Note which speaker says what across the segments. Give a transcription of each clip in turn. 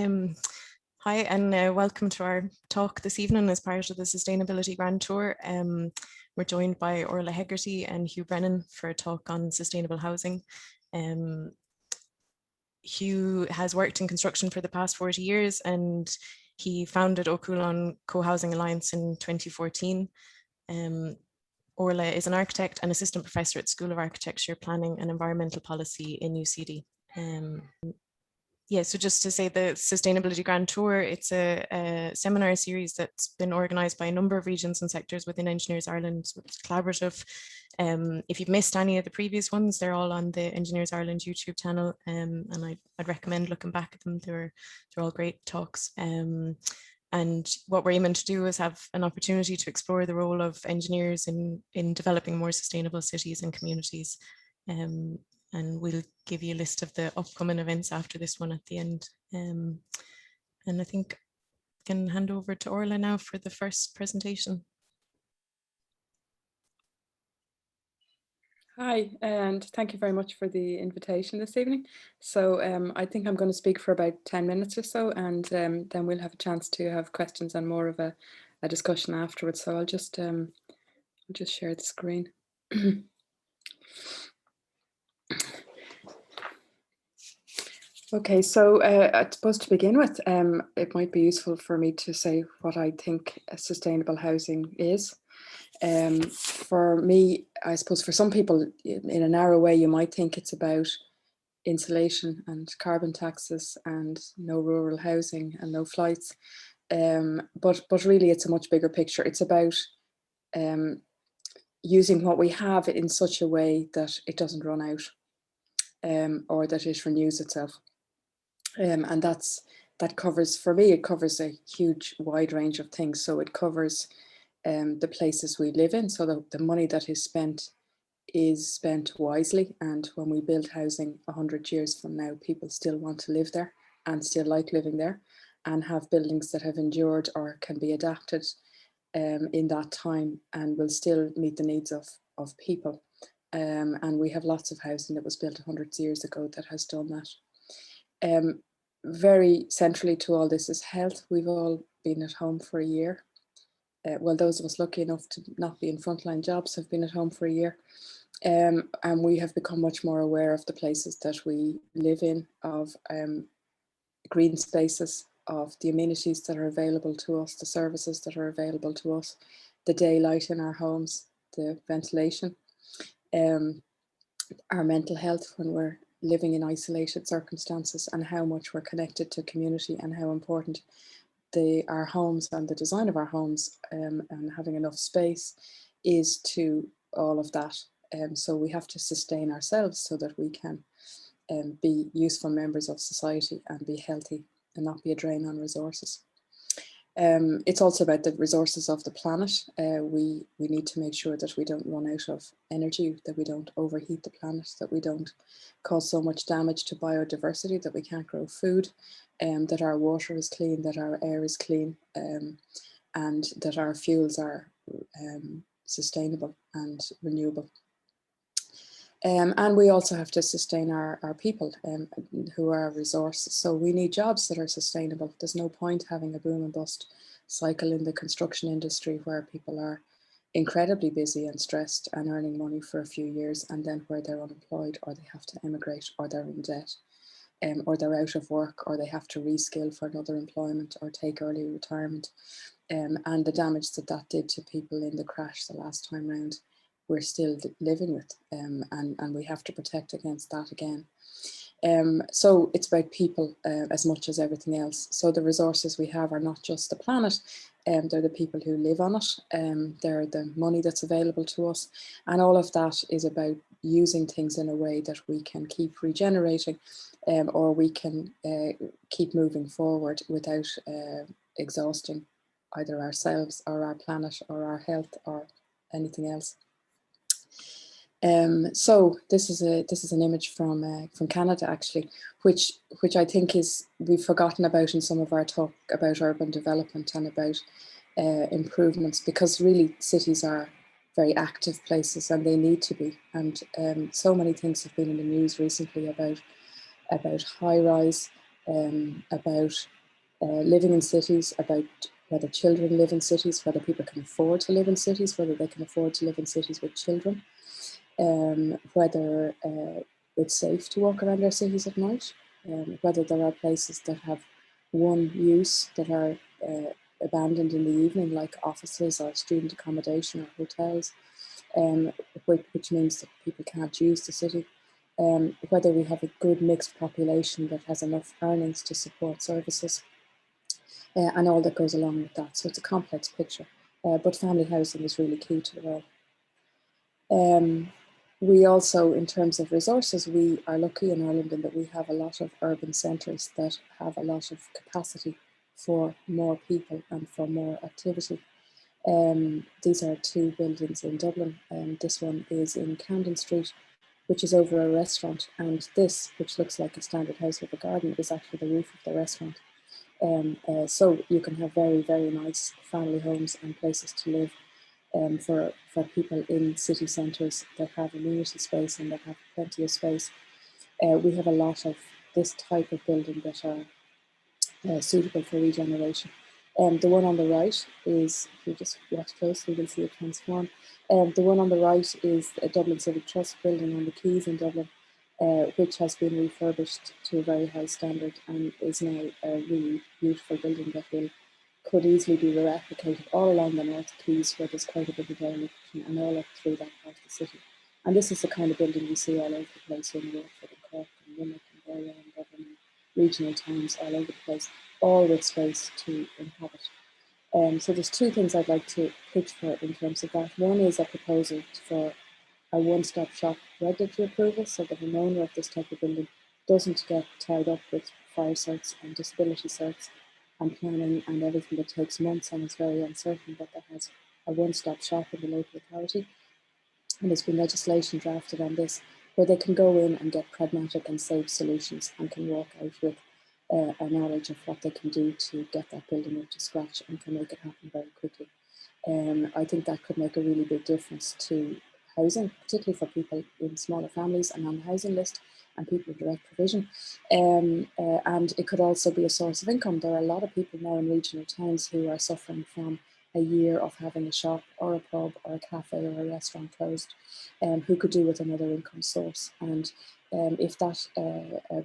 Speaker 1: Um, Hi, and welcome to our talk this evening as part of the Sustainability Grand Tour. We're joined by Orla Hegarty and Hugh Brennan for a talk on sustainable housing. Hugh has worked in construction for the past 40 years and he founded Cualann Co-Housing Alliance in 2014. Orla is an architect and assistant professor at School of Architecture, Planning and Environmental Policy in UCD. Yeah, so just to say, the Sustainability Grand Tour, it's a seminar series that's been organised by a number of regions and sectors within Engineers Ireland. So it's collaborative. If you've missed any of the previous ones, they're all on the Engineers Ireland YouTube channel, and I'd recommend looking back at them. They're all great talks. And what we're aiming to do is have an opportunity to explore the role of engineers in developing more sustainable cities and communities. And we'll give you a list of the upcoming events after this one at the end. And I think I can hand over to Orla now for the first presentation.
Speaker 2: Hi, and thank you very much for the invitation this evening. So I think I'm going to speak for about 10 minutes or so, and then we'll have a chance to have questions and more of a discussion afterwards. So I'll just share the screen. Okay, so I suppose to begin with, it might be useful for me to say what I think sustainable housing is. For me, I suppose for some people, in a narrow way, you might think it's about insulation and carbon taxes and no rural housing and no flights. But really, it's a much bigger picture. It's about using what we have in such a way that it doesn't run out, or that it renews itself. And that covers, for me, it covers a huge wide range of things. So it covers the places we live in. So the money that is spent wisely. And when we build housing 100 years from now, people still want to live there and still like living there and have buildings that have endured or can be adapted in that time and will still meet the needs of people. And we have lots of housing that was built 100 years ago that has done that. Very centrally to all this is health. We've all been at home for a year. Well, those of us lucky enough to not be in frontline jobs have been at home for a year. And we have become much more aware of the places that we live in, of green spaces, of the amenities that are available to us, the services that are available to us, the daylight in our homes, the ventilation, our mental health when we're living in isolated circumstances, and how much we're connected to community and how important our homes and the design of our homes and having enough space is to all of that. So we have to sustain ourselves so that we can be useful members of society and be healthy and not be a drain on resources. It's also about the resources of the planet. We need to make sure that we don't run out of energy, that we don't overheat the planet, that we don't cause so much damage to biodiversity that we can't grow food, that our water is clean, that our air is clean, and that our fuels are sustainable and renewable. And we also have to sustain our people who are a resource. So we need jobs that are sustainable. There's no point having a boom and bust cycle in the construction industry where people are incredibly busy and stressed and earning money for a few years, and then where they're unemployed, or they have to emigrate, or they're in debt, or they're out of work, or they have to reskill for another employment or take early retirement. And the damage that did to people in the crash the last time round, we're still living with, and we have to protect against that again. So it's about people as much as everything else. So the resources we have are not just the planet, they're the people who live on it, they're the money that's available to us, and all of that is about using things in a way that we can keep regenerating, or we can keep moving forward without exhausting either ourselves or our planet or our health or anything else. So this is an image from Canada, actually, which I think we've forgotten about in some of our talk about urban development and about improvements, because really cities are very active places and they need to be. And so many things have been in the news recently about high-rise about living in cities, about whether children live in cities, whether people can afford to live in cities, whether they can afford to live in cities with children, whether it's safe to walk around our cities at night, whether there are places that have one use that are abandoned in the evening, like offices or student accommodation or hotels, which means that people can't use the city. Whether we have a good mixed population that has enough earnings to support services, and all that goes along with that. So it's a complex picture, but family housing is really key to the role. We also, in terms of resources, we are lucky in Ireland in that we have a lot of urban centres that have a lot of capacity for more people and for more activity. These are two buildings in Dublin. This one is in Camden Street, which is over a restaurant, and this, which looks like a standard house with a garden, is actually the roof of the restaurant. So you can have very, very nice family homes and places to live for people in city centres that have amenity space and that have plenty of space. We have a lot of this type of building that are suitable for regeneration. The one on the right is, if you just watch closely, you'll see it transform. The one on the right is a Dublin Civic Trust building on the Quays in Dublin, which has been refurbished to a very high standard and is now a really beautiful building that could easily be replicated all along the North Quays, where there's quite a bit of dereliction, and all up through that part of the city. And this is the kind of building we see all over the place in Waterford and Cork and Limerick and Galway and Dublin and regional towns all over the place, all with space to inhabit. So there's two things I'd like to pitch for in terms of that. One is a proposal for a one-stop shop regulatory approval, so that an owner of this type of building doesn't get tied up with fire certs and disability certs and planning and everything that takes months and is very uncertain, but that has a one-stop shop in the local authority. And there's been legislation drafted on this where they can go in and get pragmatic and safe solutions and can walk out with a knowledge of what they can do to get that building up to scratch and can make it happen very quickly. I think that could make a really big difference to housing, particularly for people in smaller families and on the housing list and people with direct provision. And it could also be a source of income. There are a lot of people now in regional towns who are suffering from a year of having a shop or a pub or a cafe or a restaurant closed, who could do with another income source. And if that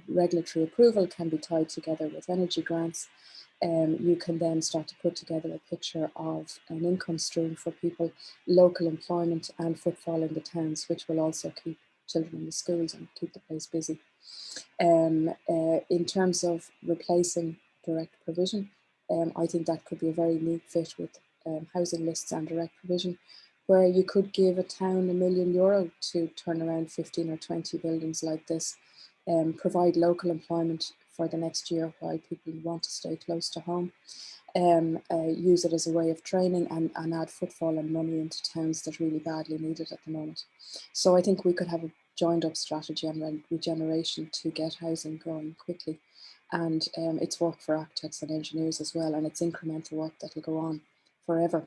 Speaker 2: regulatory approval can be tied together with energy grants, you can then start to put together a picture of an income stream for people, local employment and footfall in the towns, which will also keep children in the schools and keep the place busy. In terms of replacing direct provision, I think that could be a very neat fit with housing lists and direct provision, where you could give a town €1 million to turn around 15 or 20 buildings like this, provide local employment for the next year while people want to stay close to home, use it as a way of training and add footfall and money into towns that really badly need it at the moment. So I think we could have a joined up strategy on regeneration to get housing growing quickly. And it's work for architects and engineers as well, and it's incremental work that will go on forever,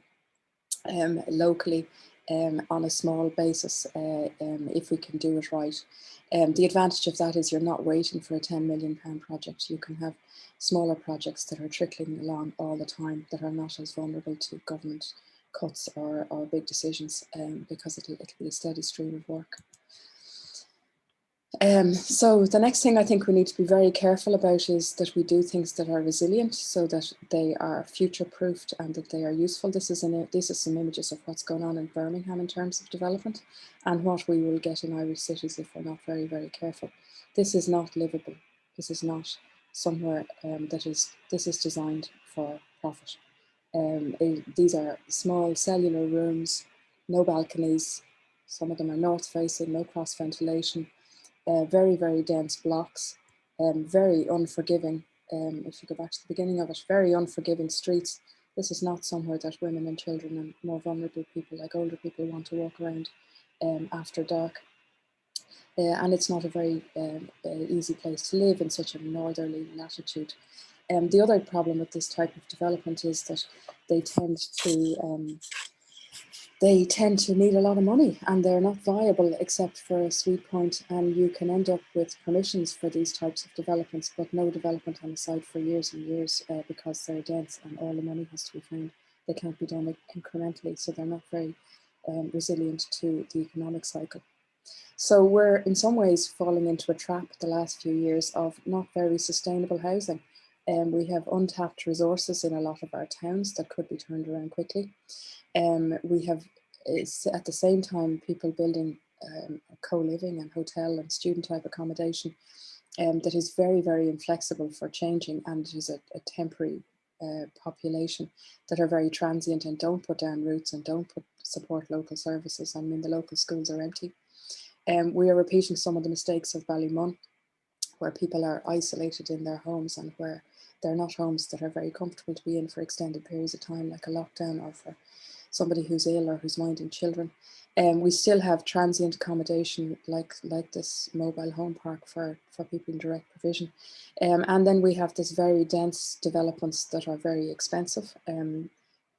Speaker 2: locally, on a small basis, if we can do it right. The advantage of that is you're not waiting for a £10 million project. You can have smaller projects that are trickling along all the time that are not as vulnerable to government cuts or big decisions, because it'll be a steady stream of work. So the next thing I think we need to be very careful about is that we do things that are resilient, so that they are future-proofed and that they are useful. This is some images of what's going on in Birmingham in terms of development and what we will get in Irish cities if we're not very, very careful. This is not livable. This is not somewhere this is designed for profit. These are small cellular rooms, no balconies. Some of them are north-facing, no cross-ventilation. Very, very dense blocks, very unforgiving. If you go back to the beginning of it, very unforgiving streets. This is not somewhere that women and children and more vulnerable people, like older people, want to walk around after dark. And it's not a very easy place to live in such a northerly latitude. The other problem with this type of development is that they tend to they tend to need a lot of money, and they're not viable except for a sweet point, and you can end up with permissions for these types of developments, but no development on the site for years and years because they're dense and all the money has to be found. They can't be done incrementally, so they're not very resilient to the economic cycle. So we're in some ways falling into a trap the last few years of not very sustainable housing. We have untapped resources in a lot of our towns that could be turned around quickly. We have, at the same time, people building co-living and hotel and student type accommodation that is very, very inflexible for changing, and is a temporary population that are very transient and don't put down roots and don't support local services. I mean, the local schools are empty. We are repeating some of the mistakes of Ballymun, where people are isolated in their homes and where they're not homes that are very comfortable to be in for extended periods of time, like a lockdown, or for somebody who's ill or who's minding children. We still have transient accommodation like this mobile home park for people in direct provision. And then we have this very dense developments that are very expensive.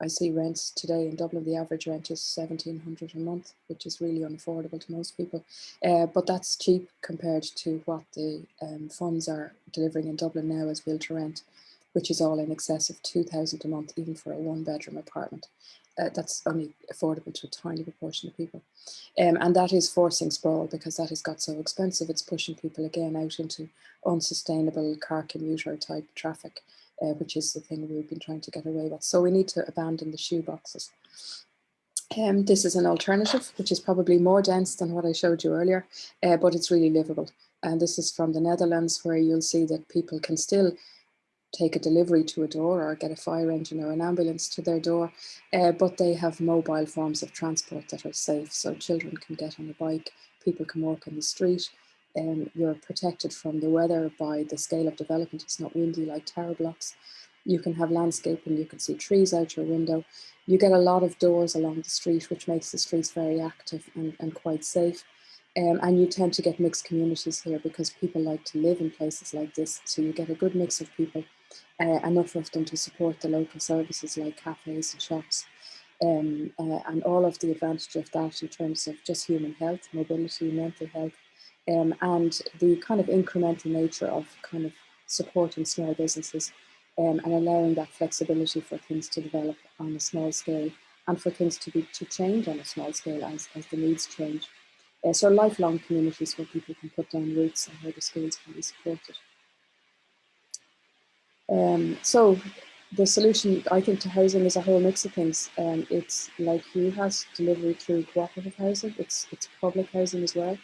Speaker 2: I see rents today in Dublin, the average rent is $1,700 a month, which is really unaffordable to most people. But that's cheap compared to what the funds are delivering in Dublin now as build to rent, which is all in excess of $2,000 a month, even for a 1-bedroom apartment. That's only affordable to a tiny proportion of people. And that is forcing sprawl, because that has got so expensive. It's pushing people again out into unsustainable car commuter type traffic, which is the thing we've been trying to get away with. So we need to abandon the shoe boxes. This is an alternative, which is probably more dense than what I showed you earlier, but it's really livable. And this is from the Netherlands, where you'll see that people can still take a delivery to a door or get a fire engine or an ambulance to their door, but they have mobile forms of transport that are safe. So children can get on a bike, people can walk on the street, you're protected from the weather by the scale of development. It's not windy like tower blocks. You can have landscaping, you can see trees out your window. You get a lot of doors along the street, which makes the streets very active and quite safe. And you tend to get mixed communities here, because people like to live in places like this. So you get a good mix of people, enough of them to support the local services like cafes and shops, and all of the advantage of that in terms of just human health, mobility, mental health, and the kind of incremental nature of kind of supporting small businesses, and allowing that flexibility for things to develop on a small scale, and for things to change on a small scale as the needs change. So lifelong communities where people can put down roots and where the schools can be supported. So the solution, I think, to housing is a whole mix of things. It's like Hugh has, delivery through cooperative housing. It's public housing as well,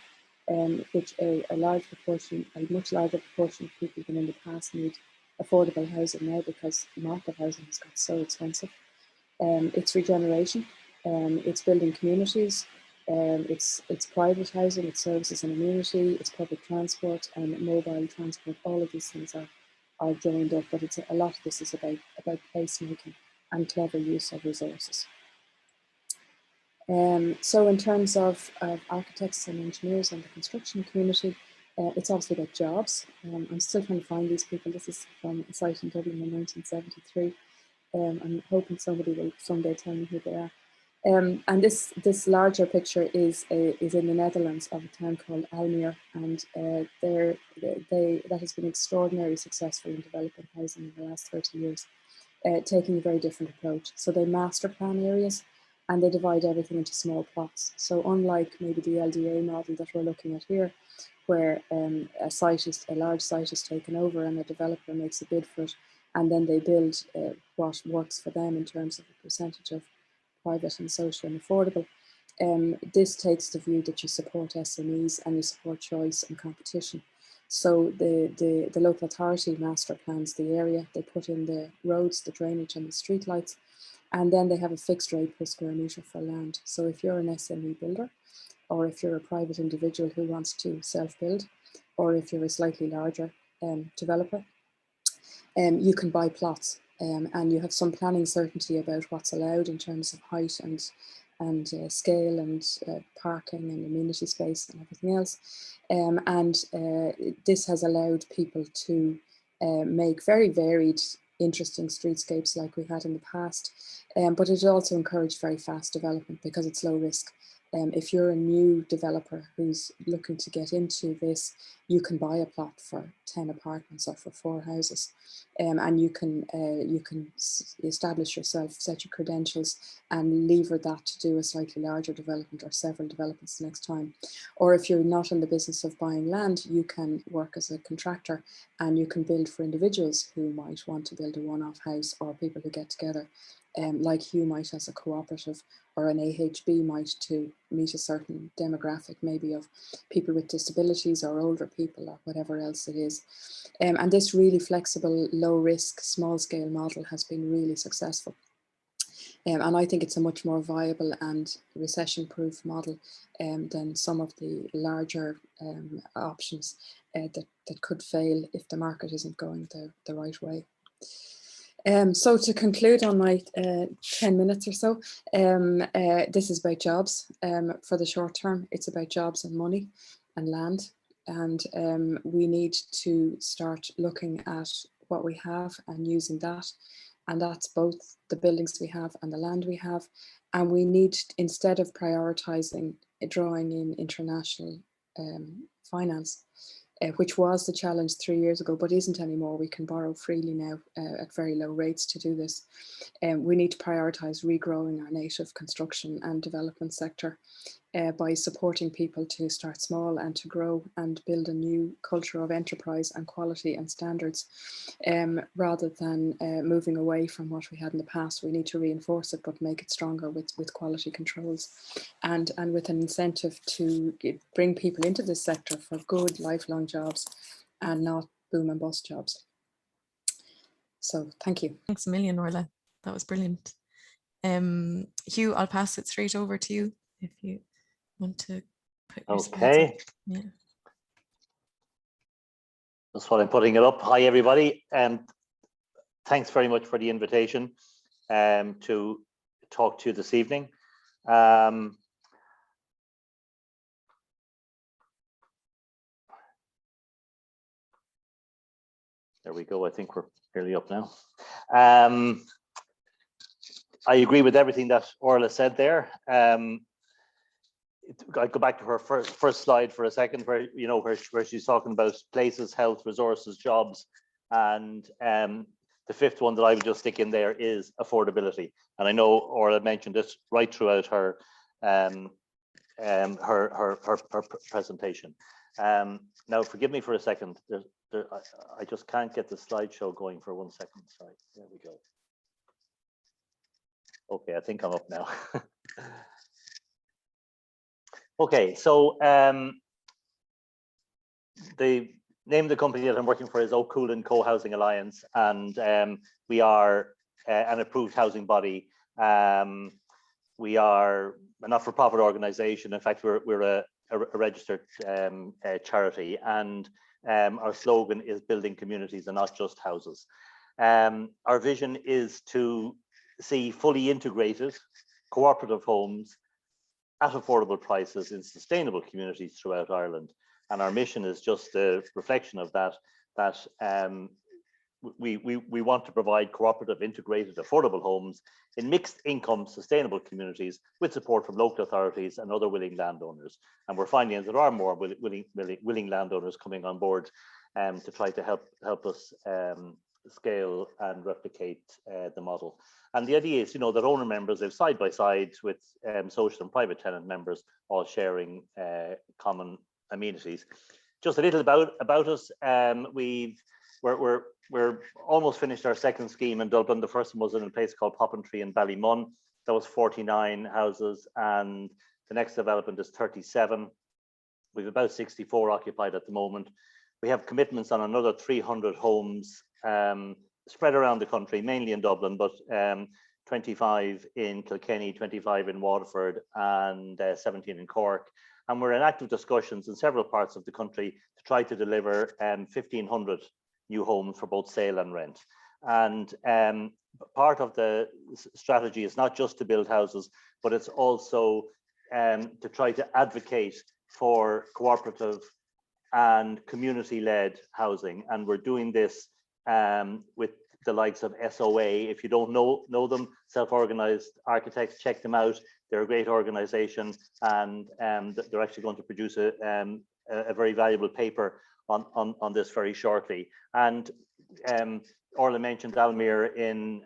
Speaker 2: which a large proportion, a much larger proportion of people than in the past need affordable housing now, because market housing has got so expensive. It's regeneration. It's building communities. It's private housing, it's services and amenity, it's public transport and mobile transport. All of these things are joined up, but a lot of this is about placemaking and clever use of resources. So in terms of architects and engineers and the construction community, it's obviously about jobs. I'm still trying to find these people. This is from a site in Dublin in 1973. I'm hoping somebody will someday tell me who they are. And this larger picture is in the Netherlands, of a town called Almere, and that has been extraordinarily successful in developing housing in the last 30 years, taking a very different approach. So they master plan areas, and they divide everything into small plots. So unlike maybe the LDA model that we're looking at here, where a large site is taken over and a developer makes a bid for it, and then they build what works for them in terms of a percentage of private and social and affordable. This takes the view that you support SMEs and you support choice and competition. So the local authority master plans the area, they put in the roads, the drainage and the street lights, and then they have a fixed rate per square metre for land. So if you're an SME builder, or if you're a private individual who wants to self-build, or if you're a slightly larger developer, you can buy plots, and you have some planning certainty about what's allowed in terms of height and scale and parking and amenity space and everything else. This has allowed people to make very varied interesting streetscapes like we had in the past. But it also encouraged very fast development because it's low risk. If you're a new developer who's looking to get into this, you can buy a plot for 10 apartments or for 4 houses, and you can establish yourself, set your credentials, and lever that to do a slightly larger development or several developments the next time. Or if you're not in the business of buying land, you can work as a contractor and you can build for individuals who might want to build a one-off house, or people who get together. Like Hugh might as a cooperative, or an AHB might to meet a certain demographic, maybe of people with disabilities or older people or whatever else it is. And this really flexible, low risk, small scale model has been really successful. And I think it's a much more viable and recession proof model than some of the larger options that could fail if the market isn't going the right way. So to conclude on my 10 minutes or so, this is about jobs. For the short term, it's about jobs and money and land. And we need to start looking at what we have and using that. And that's both the buildings we have and the land we have. And we need, instead of prioritizing drawing in international finance, which was the challenge 3 years ago, but isn't anymore. We can borrow freely now at very low rates to do this. We need to prioritise regrowing our native construction and development sector by supporting people to start small and to grow and build a new culture of enterprise and quality and standards, rather than moving away from what we had in the past. We need to reinforce it, but make it stronger with quality controls and with an incentive to bring people into this sector for good lifelong jobs and not boom and bust jobs. So thank you.
Speaker 1: Thanks a million, Orla. That was brilliant. Hugh, I'll pass it straight over to you if you want to put your slides up. Yeah.
Speaker 3: That's what I'm putting it up. Hi, everybody. Thanks very much for the invitation to talk to you this evening. There we go. I think we're fairly up now. I agree with everything that Orla said there. I'd go back to her first slide for a second, where where she's talking about places, health, resources, jobs, and the fifth one that I would just stick in there is affordability. And I know Orla mentioned this right throughout her presentation. Now, forgive me for a second. I just can't get the slideshow going for 1 second. Sorry. There we go. Okay, I think I'm up now. Okay, so the name of the company that I'm working for is Cualann Co-Housing Alliance, and we are an approved housing body. We are a not-for-profit organisation. In fact, we're a registered charity, and our slogan is building communities and not just houses. Our vision is to see fully integrated cooperative homes at affordable prices in sustainable communities throughout Ireland. And our mission is just a reflection of that, we want to provide cooperative, integrated, affordable homes in mixed income, sustainable communities with support from local authorities and other willing landowners. And we're finding that there are more willing landowners coming on board to try to help us scale and replicate the model. And the idea is, that owner members live side by side with social and private tenant members, all sharing common amenities. Just a little about us. We're almost finished our second scheme in Dublin. The first one was in a place called Poppintree in Ballymun. That was 49 houses, and the next development is 37. We've about 64 occupied at the moment. We have commitments on another 300 homes spread around the country, mainly in Dublin, but 25 in Kilkenny, 25 in Waterford, and 17 in Cork. And we're in active discussions in several parts of the country to try to deliver 1,500 new homes for both sale and rent. And part of the strategy is not just to build houses, but it's also to try to advocate for cooperative and community-led housing. And we're doing this with the likes of SOA. If you don't know them, Self-Organized Architects, check them out. They're a great organization, and they're actually going to produce a very valuable paper on this very shortly. And Orla mentioned Almere in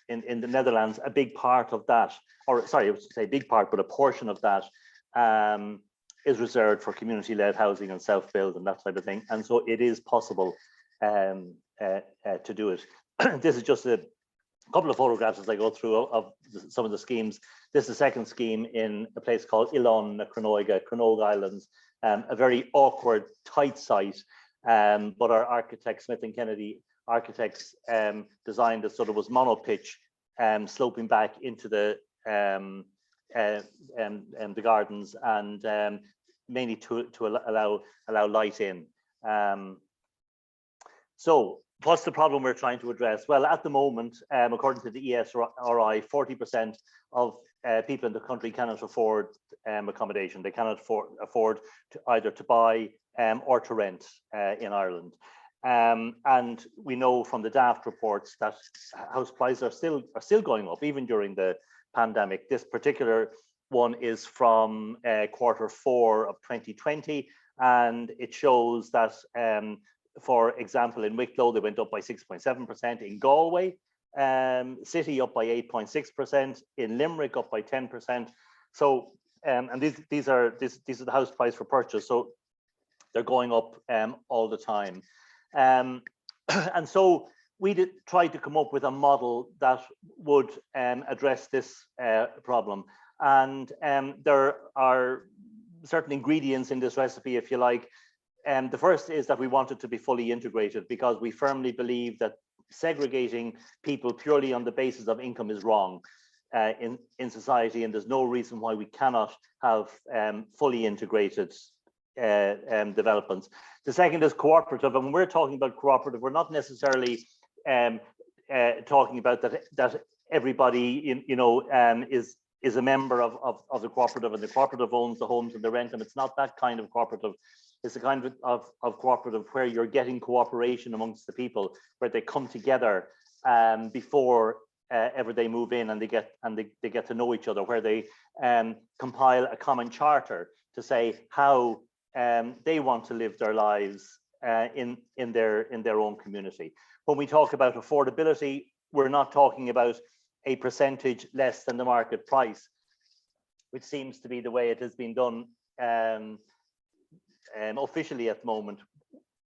Speaker 3: the Netherlands. A big part of that, or sorry, I would say big part, but a portion of that is reserved for community-led housing and self-build and that type of thing. And so it is possible to do it. This is just a couple of photographs as I go through of some of the schemes. This is the second scheme in a place called Elon, Cronog Islands, a very awkward, tight site, but our architect, Smith and Kennedy Architects, designed it so there was monopitch sloping back into the gardens, and mainly to allow light in. So what's the problem we're trying to address? Well, at the moment, according to the ESRI, 40% of people in the country cannot afford accommodation. They cannot afford to either to buy or to rent in Ireland. And we know from the DAFT reports that house prices are still going up, even during the pandemic. This particular one is from Q4 of 2020, and it shows that, for example, in Wicklow, they went up by 6.7%. In Galway City, up by 8.6%. In Limerick, up by 10%. So, and these are the house price for purchase. So they're going up all the time. And so we tried to come up with a model that would address this problem. And there are certain ingredients in this recipe, if you like. The first is that we want it to be fully integrated, because we firmly believe that segregating people purely on the basis of income is wrong in society, and there's no reason why we cannot have fully integrated developments. The second is cooperative, and when we're talking about cooperative, we're not necessarily talking about that everybody is a member of the cooperative, and the cooperative owns the homes and they rent them. It's not that kind of cooperative. It's the kind of cooperative where you're getting cooperation amongst the people, where they come together before ever they move in, and they get to know each other, where they compile a common charter to say how they want to live their lives in their own community. When we talk about affordability, we're not talking about a percentage less than the market price, which seems to be the way it has been done officially at the moment.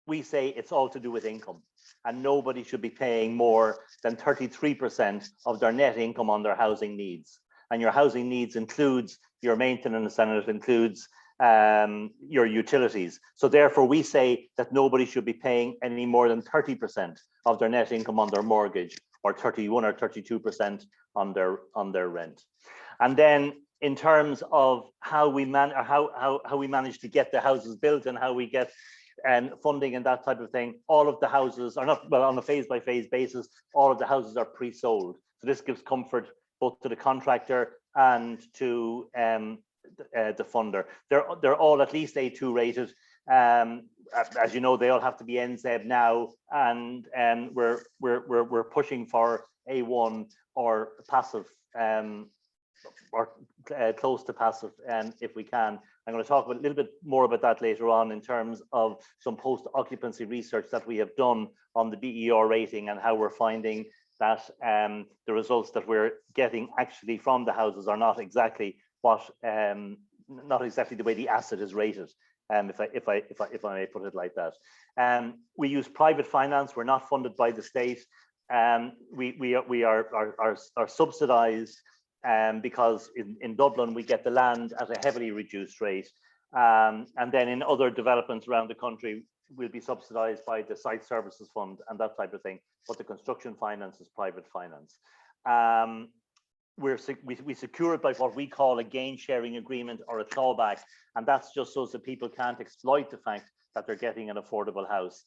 Speaker 3: We say it's all to do with income, and nobody should be paying more than 33% of their net income on their housing needs. And your housing needs includes your maintenance, and it includes your utilities. So therefore we say that nobody should be paying any more than 30% of their net income on their mortgage, or 31 or 32% on their rent. And then in terms of how we manage to get the houses built and how we get funding and that type of thing, all of the houses are not, well, on a phase-by-phase basis, all of the houses are pre-sold. So this gives comfort both to the contractor and to the funder. They're all at least A2 rated. As you know, they all have to be NZEB now, and we're pushing for A1 or passive, or close to passive, if we can. I'm going to talk a little bit more about that later on, in terms of some post-occupancy research that we have done on the BER rating, and how we're finding that the results that we're getting actually from the houses are not exactly what, not exactly the way the asset is rated. If I may put it like that. We use private finance. We're not funded by the state. We are subsidized because in Dublin we get the land at a heavily reduced rate, and then in other developments around the country we'll be subsidized by the Site Services Fund and that type of thing. But the construction finance is private finance. We secure it by what we call a gain sharing agreement or a clawback, and that's just so that people can't exploit the fact that they're getting an affordable house.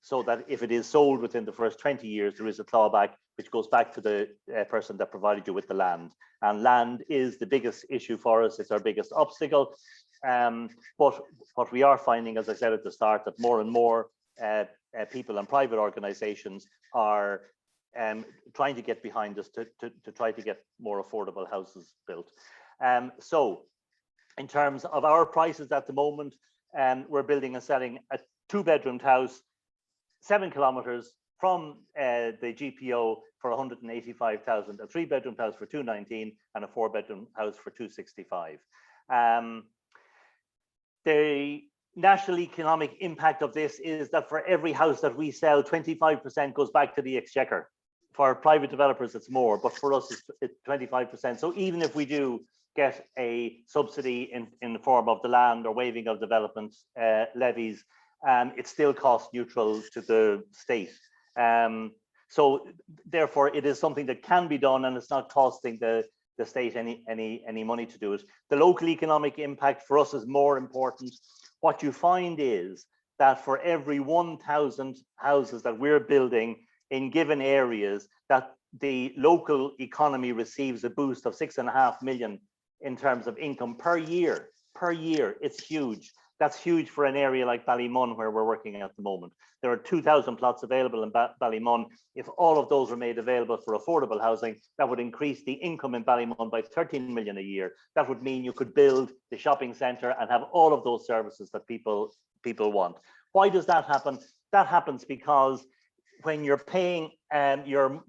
Speaker 3: So that if it is sold within the first 20 years, there is a clawback which goes back to the person that provided you with the land. And land is the biggest issue for us. It's our biggest obstacle. But what we are finding, as I said at the start, that more and more people and private organizations are trying to get behind us to try to get more affordable houses built. So in terms of our prices at the moment, we're building and selling a 2-bedroomed house 7 kilometers from the GPO for 185,000, a 3-bedroom house for 219, and a 4-bedroom house for 265. The national economic impact of this is that for every house that we sell, 25% goes back to the exchequer. For private developers, it's more, but for us, it's 25%. So even if we do get a subsidy in the form of the land or waiving of development levies, it's still cost neutral to the state. So therefore, it is something that can be done, and it's not costing the state any money to do it. The local economic impact for us is more important. What you find is that for every 1,000 houses that we're building in given areas, that the local economy receives a boost of 6.5 million in terms of income per year. Per year, it's huge. That's huge for an area like Ballymun, where we're working at the moment. There are 2,000 plots available in Ballymun. If all of those were made available for affordable housing, that would increase the income in Ballymun by 13 million a year. That would mean you could build the shopping centre and have all of those services that people want. Why does that happen? That happens because when you're paying your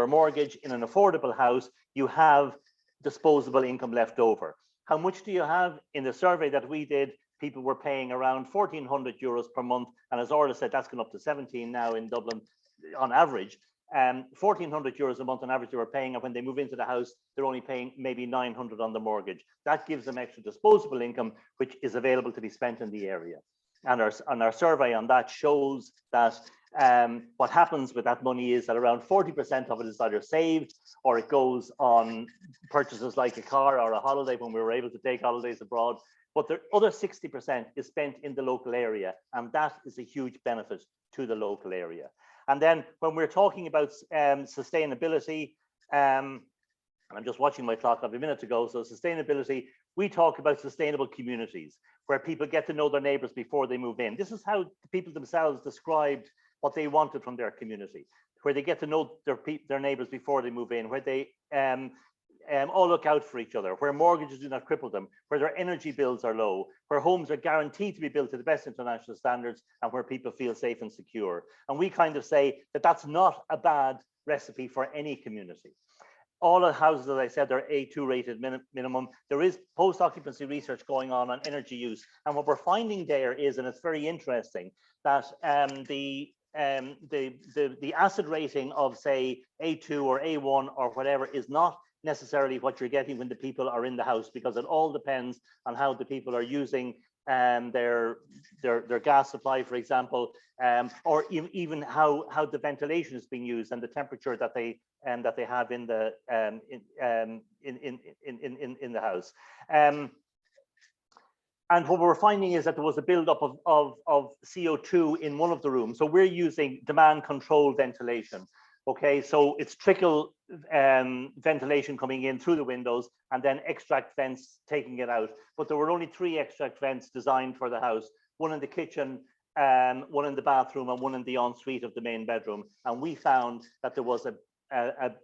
Speaker 3: mortgage in an affordable house, you have disposable income left over. How much do you have? In the survey that we did, people were paying around 1,400 euros per month. And as Orla said, that's gone up to 17 now in Dublin on average. 1,400 euros a month on average they were paying. And when they move into the house, they're only paying maybe 900 on the mortgage. That gives them extra disposable income, which is available to be spent in the area. And our survey on that shows that what happens with that money is that around 40% of it is either saved or it goes on purchases like a car or a holiday when we were able to take holidays abroad. But the other 60% is spent in the local area, and that is a huge benefit to the local area. And then when we're talking about sustainability, and I'm just watching my clock, I have a minute to go. So sustainability, we talk about sustainable communities where people get to know their neighbours before they move in. This is how the people themselves described what they wanted from their community, where they get to know their neighbours before they move in, where they all look out for each other, where mortgages do not cripple them, where their energy bills are low, where homes are guaranteed to be built to the best international standards, and where people feel safe and secure. And we kind of say that that's not a bad recipe for any community. All the houses, as I said, they're A2 rated minimum. There is post-occupancy research going on energy use. And what we're finding there is, and it's very interesting, that the acid rating of, say, A2 or A1 or whatever is not necessarily what you're getting when the people are in the house, because it all depends on how the people are using their gas supply, for example, or even how the ventilation is being used and the temperature that they have in the in the house. And what we're finding is that there was a buildup of CO2 in one of the rooms. So we're using demand control ventilation. Okay, so it's trickle ventilation coming in through the windows and then extract vents taking it out. But there were only 3 extract vents designed for the house, one in the kitchen, one in the bathroom, and one in the ensuite of the main bedroom. And we found that there was a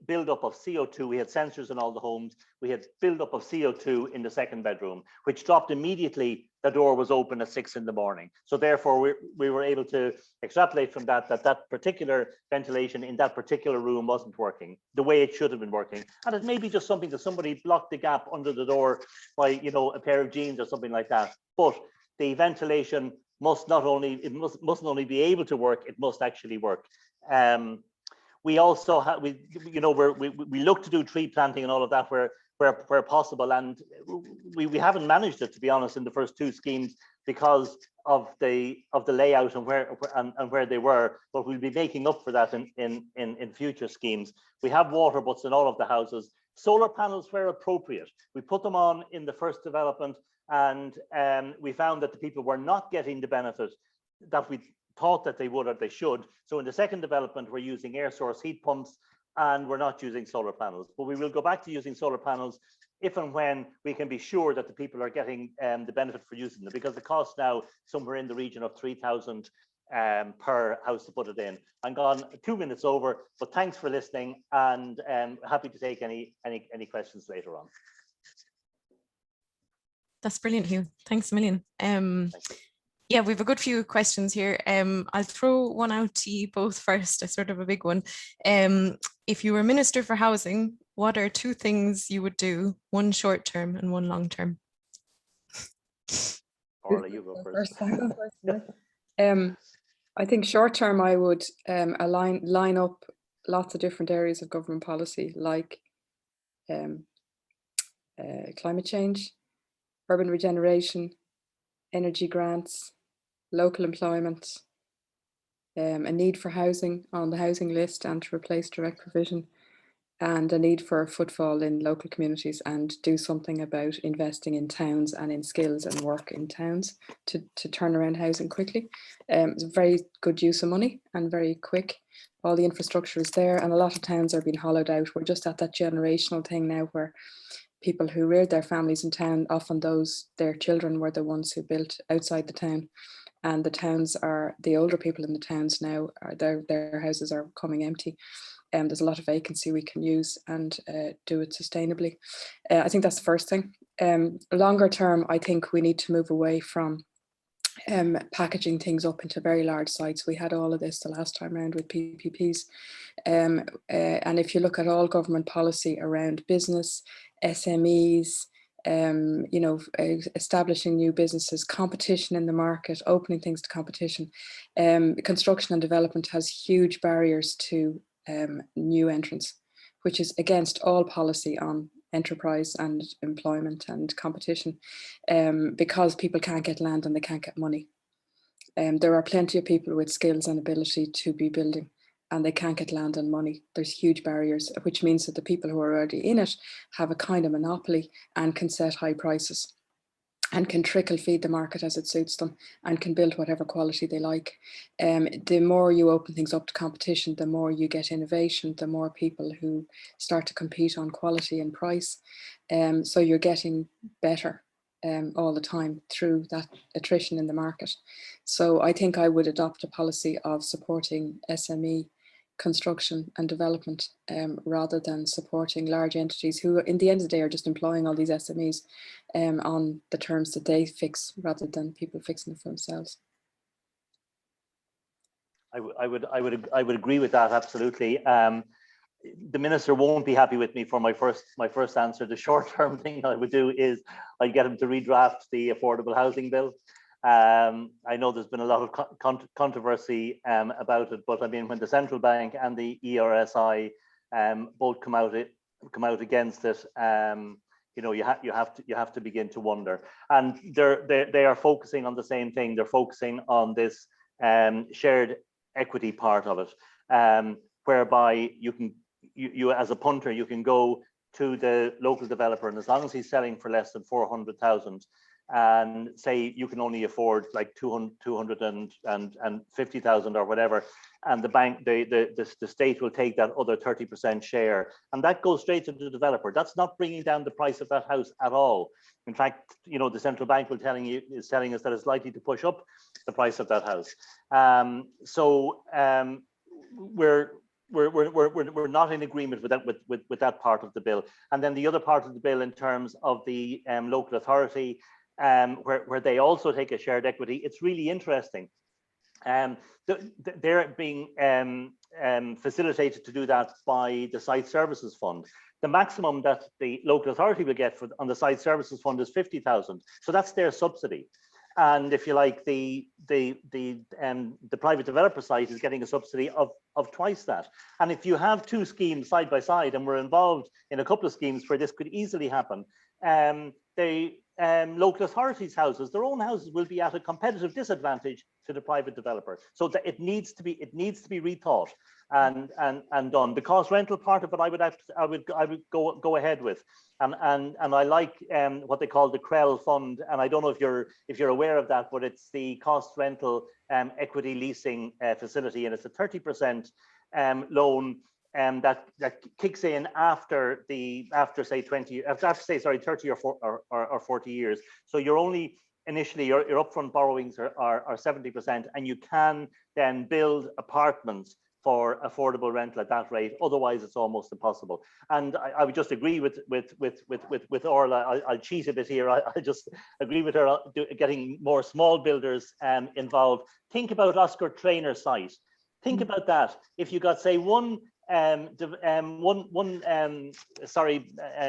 Speaker 3: buildup of CO2. We had sensors in all the homes. We had buildup of CO2 in the second bedroom, which dropped immediately. The door was open at 6 in the morning. So therefore, we were able to extrapolate from that particular ventilation in that particular room wasn't working the way it should have been working. And it may be just something that somebody blocked the gap under the door by, you know, a pair of jeans or something like that. But the ventilation mustn't only be able to work, it must actually work. We also have, we look to do tree planting and all of that where possible, and we haven't managed it, to be honest, in the first 2 schemes because of the layout and where they were. But we'll be making up for that in future schemes. We have water butts in all of the houses. Solar panels where appropriate. We put them on in the first development, and we found that the people were not getting the benefit that we thought that they would or they should. So in the second development, we're using air source heat pumps and we're not using solar panels. But we will go back to using solar panels if and when we can be sure that the people are getting the benefit for using them, because the cost now somewhere in the region of 3,000 per house to put it in. I'm gone 2 minutes over, but thanks for listening, and happy to take any questions later on.
Speaker 1: That's brilliant, Hugh. Thanks a million. Yeah, we have a good few questions here. I'll throw one out to you both first, a sort of a big one. If you were Minister for Housing, what are 2 things you would do, one short term and one long term?
Speaker 3: Orla, you go first.
Speaker 2: I think short term, I would line up lots of different areas of government policy, like climate change, urban regeneration, energy grants, local employment, a need for housing on the housing list and to replace direct provision, and a need for footfall in local communities, and do something about investing in towns and in skills and work in towns to turn around housing quickly. It's a very good use of money and very quick. All the infrastructure is there, and a lot of towns are being hollowed out. We're just at that generational thing now where people who reared their families in town, often their children were the ones who built outside the town. And the towns are, the older people in the towns now, their houses are coming empty. There's a lot of vacancy we can use and do it sustainably. I think that's the first thing. Longer term, I think we need to move away from packaging things up into very large sites. We had all of this the last time around with PPPs. And if you look at all government policy around business, SMEs, establishing new businesses, competition in the market, opening things to competition, construction and development has huge barriers to new entrants, which is against all policy on enterprise and employment and competition, because people can't get land and they can't get money. There are plenty of people with skills and ability to be building, and they can't get land and money. There's huge barriers, which means that the people who are already in it have a kind of monopoly and can set high prices and can trickle feed the market as it suits them and can build whatever quality they like. The more you open things up to competition, the more you get innovation, the more people who start to compete on quality and price. So you're getting better all the time through that attrition in the market. So I think I would adopt a policy of supporting SME construction and development rather than supporting large entities who in the end of the day are just employing all these SMEs on the terms that they fix rather than people fixing it for themselves.
Speaker 3: I would agree with that, absolutely. The minister won't be happy with me for my first answer. The short-term thing I would do is I'd get him to redraft the affordable housing bill. I know there's been a lot of controversy about it, but I mean, when the central bank and the ERSI both come out against it, you have to begin to wonder. And they are focusing on the same thing. They're focusing on this shared equity part of it, whereby you as a punter, you can go to the local developer, and as long as he's selling for less than 400,000, and say you can only afford like 250,000 or whatever, and the bank, the state will take that other 30% share, and that goes straight to the developer. That's not bringing down the price of that house at all. In fact, the central bank is telling us that it's likely to push up the price of that house. We're not in agreement with that part of the bill. And then the other part of the bill, in terms of the local authority, where they also take a shared equity, it's really interesting. They're being facilitated to do that by the Site Services Fund. The maximum that the local authority will get on the Site Services Fund is 50,000. So that's their subsidy. And if you like, the private developer site is getting a subsidy of twice that. And if you have two schemes side by side, and we're involved in a couple of schemes where this could easily happen, the local authorities' houses, their own houses, will be at a competitive disadvantage to the private developer. So that it needs to be rethought and done. The cost rental part of it, I would go ahead with, and I like what they call the CREL fund, and I don't know if you're aware of that, but it's the cost rental equity leasing facility, and it's a 30% loan that kicks in after 30 or 40 years. So you're only initially your upfront borrowings are 70%, and you can then build apartments for affordable rental at that rate. Otherwise, it's almost impossible. And I would just agree with Orla. I'll cheat a bit here. I just agree with her, getting more small builders involved. Think about Oscar Trainer's site. Think about that. If you got, say, one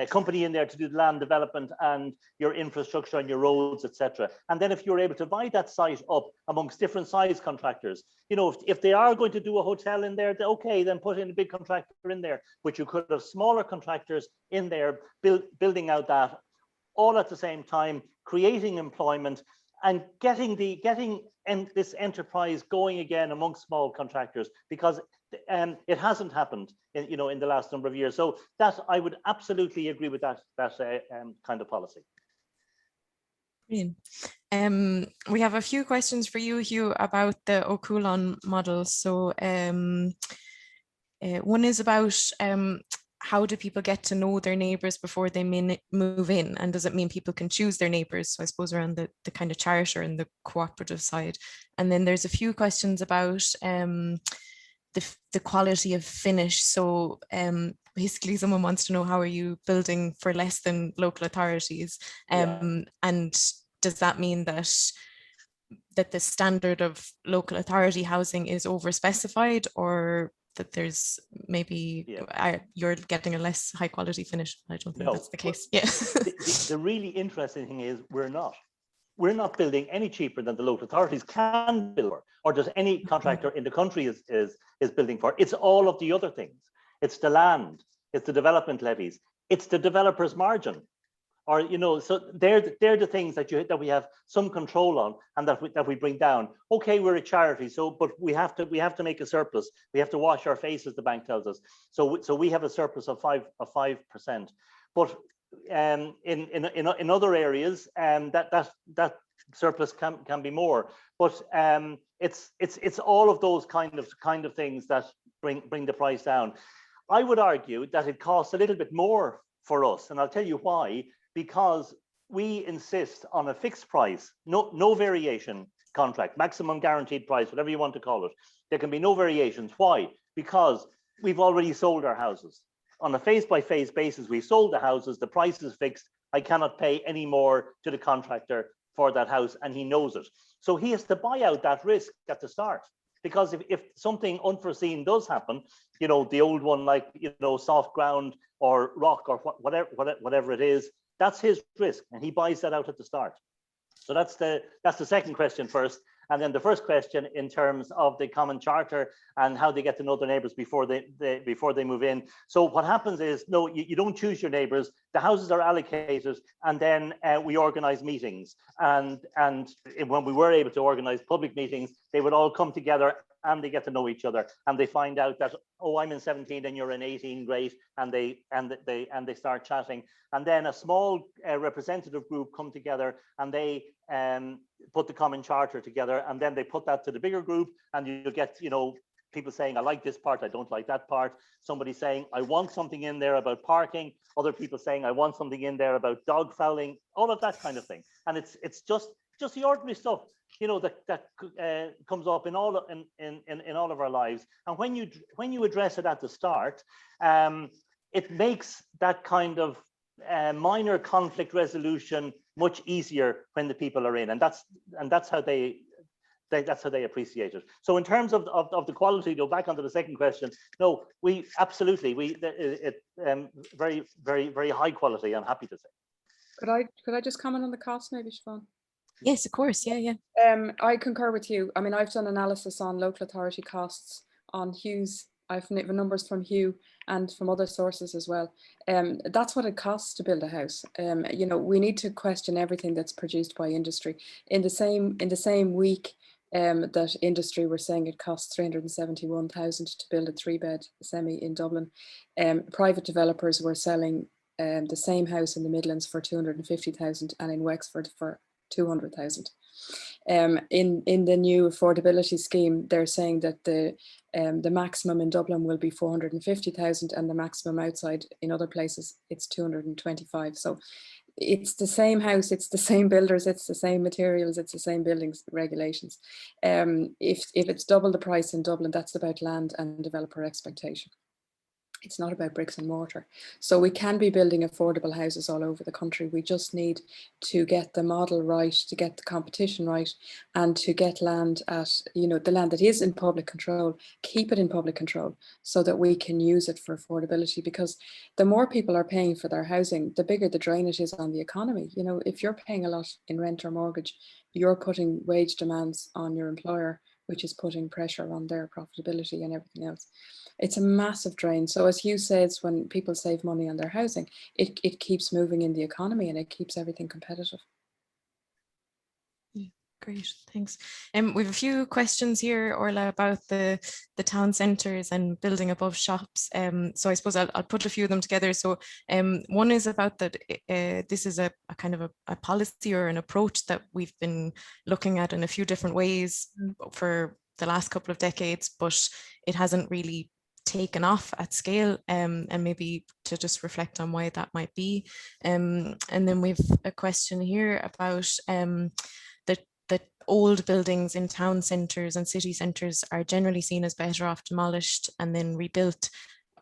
Speaker 3: company in there to do the land development and your infrastructure and your roads, etc. And then if you're able to divide that site up amongst different size contractors, you know, if they are going to do a hotel in there, okay, then put in a big contractor in there. But you could have smaller contractors in there building out that, all at the same time, creating employment and getting this enterprise going again amongst small contractors, because it hasn't happened in the last number of years. So that I would absolutely agree with that kind of policy.
Speaker 1: Brilliant. We have a few questions for you, Hugh, about the Cualann model. So one is about how do people get to know their neighbours before they move in, and does it mean people can choose their neighbours? So I suppose around the kind of charter and the cooperative side. And then there's a few questions about the quality of finish. So basically someone wants to know, how are you building for less than local authorities? And does that mean that the standard of local authority housing is overspecified, or that there's maybe you're getting a less high quality finish? I don't think that's the case. Yeah.
Speaker 3: The really interesting thing is we're not building any cheaper than the local authorities can build for, or does any contractor in the country is building for. It's all of the other things. It's the land, it's the development levies, it's the developer's margin, or so they're the things that we have some control on, and that we bring down. Okay, we're a charity, so but we have to make a surplus. We have to wash our faces, the bank tells us. So we have a surplus of 5%. But in other areas, that surplus can be more. But it's all of those kind of things that bring the price down. I would argue that it costs a little bit more for us, and I'll tell you why. Because we insist on a fixed price, no variation contract, maximum guaranteed price, whatever you want to call it. There can be no variations. Why? Because we've already sold our houses. On a phase-by-phase basis, we've sold the houses, the price is fixed. I cannot pay any more to the contractor for that house, and he knows it. So he has to buy out that risk at the start. Because if something unforeseen does happen, the old one, like, soft ground or rock or whatever it is, that's his risk, and he buys that out at the start. So that's the second question first. And then the first question in terms of the common charter and how they get to know their neighbours before they move in. So what happens is, no, you don't choose your neighbours. The houses are allocated, and then we organise meetings. And when we were able to organise public meetings, they would all come together and they get to know each other, and they find out that, oh, I'm in 17 and you're in 18, great, and they start chatting. And then a small representative group come together, and they put the common charter together, and then they put that to the bigger group, and you get people saying, I like this part, I don't like that part. Somebody saying, I want something in there about parking. Other people saying, I want something in there about dog fouling. All of that kind of thing. And it's just the ordinary stuff, that comes up in all of our lives. And when you address it at the start, it makes that kind of minor conflict resolution much easier when the people are in, and that's how they appreciate it. So in terms of the quality, go back onto the second question. No, we absolutely very, very, very high quality, I'm happy to say.
Speaker 2: Could I just comment on the cost, maybe, Siobhan?
Speaker 1: Yes, of course. Yeah.
Speaker 2: I concur with you. I mean, I've done analysis on local authority costs on Hugh's. I've numbers from Hugh and from other sources as well. That's what it costs to build a house. We need to question everything that's produced by industry. In the same week that industry were saying it costs 371,000 to build a 3-bed semi in Dublin, private developers were selling the same house in the Midlands for 250,000 and in Wexford for 200,000. In the new affordability scheme, they're saying that the maximum in Dublin will be 450,000 and the maximum outside in other places it's 225. So it's the same house, it's the same builders, it's the same materials, it's the same buildings regulations. If it's double the price in Dublin, that's about land and developer expectation. It's not about bricks and mortar. So we can be building affordable houses all over the country. We just need to get the model right, to get the competition right, and to get land at, you know, the land that is in public control, keep it in public control so that we can use it for affordability. Because the more people are paying for their housing, the bigger the drain it is on the economy. You know, if you're paying a lot in rent or mortgage, you're putting wage demands on your employer, which is putting pressure on their profitability and everything else. It's a massive drain. So as Hugh says, when people save money on their housing, it keeps moving in the economy and it keeps everything competitive.
Speaker 1: Great, thanks. We have a few questions here, Orla, about the town centres and building above shops. So I suppose I'll put a few of them together. So one is about that this is a kind of a policy or an approach that we've been looking at in a few different ways for the last couple of decades, but it hasn't really taken off at scale, and maybe to just reflect on why that might be. And then we've a question here about that old buildings in town centres and city centres are generally seen as better off demolished and then rebuilt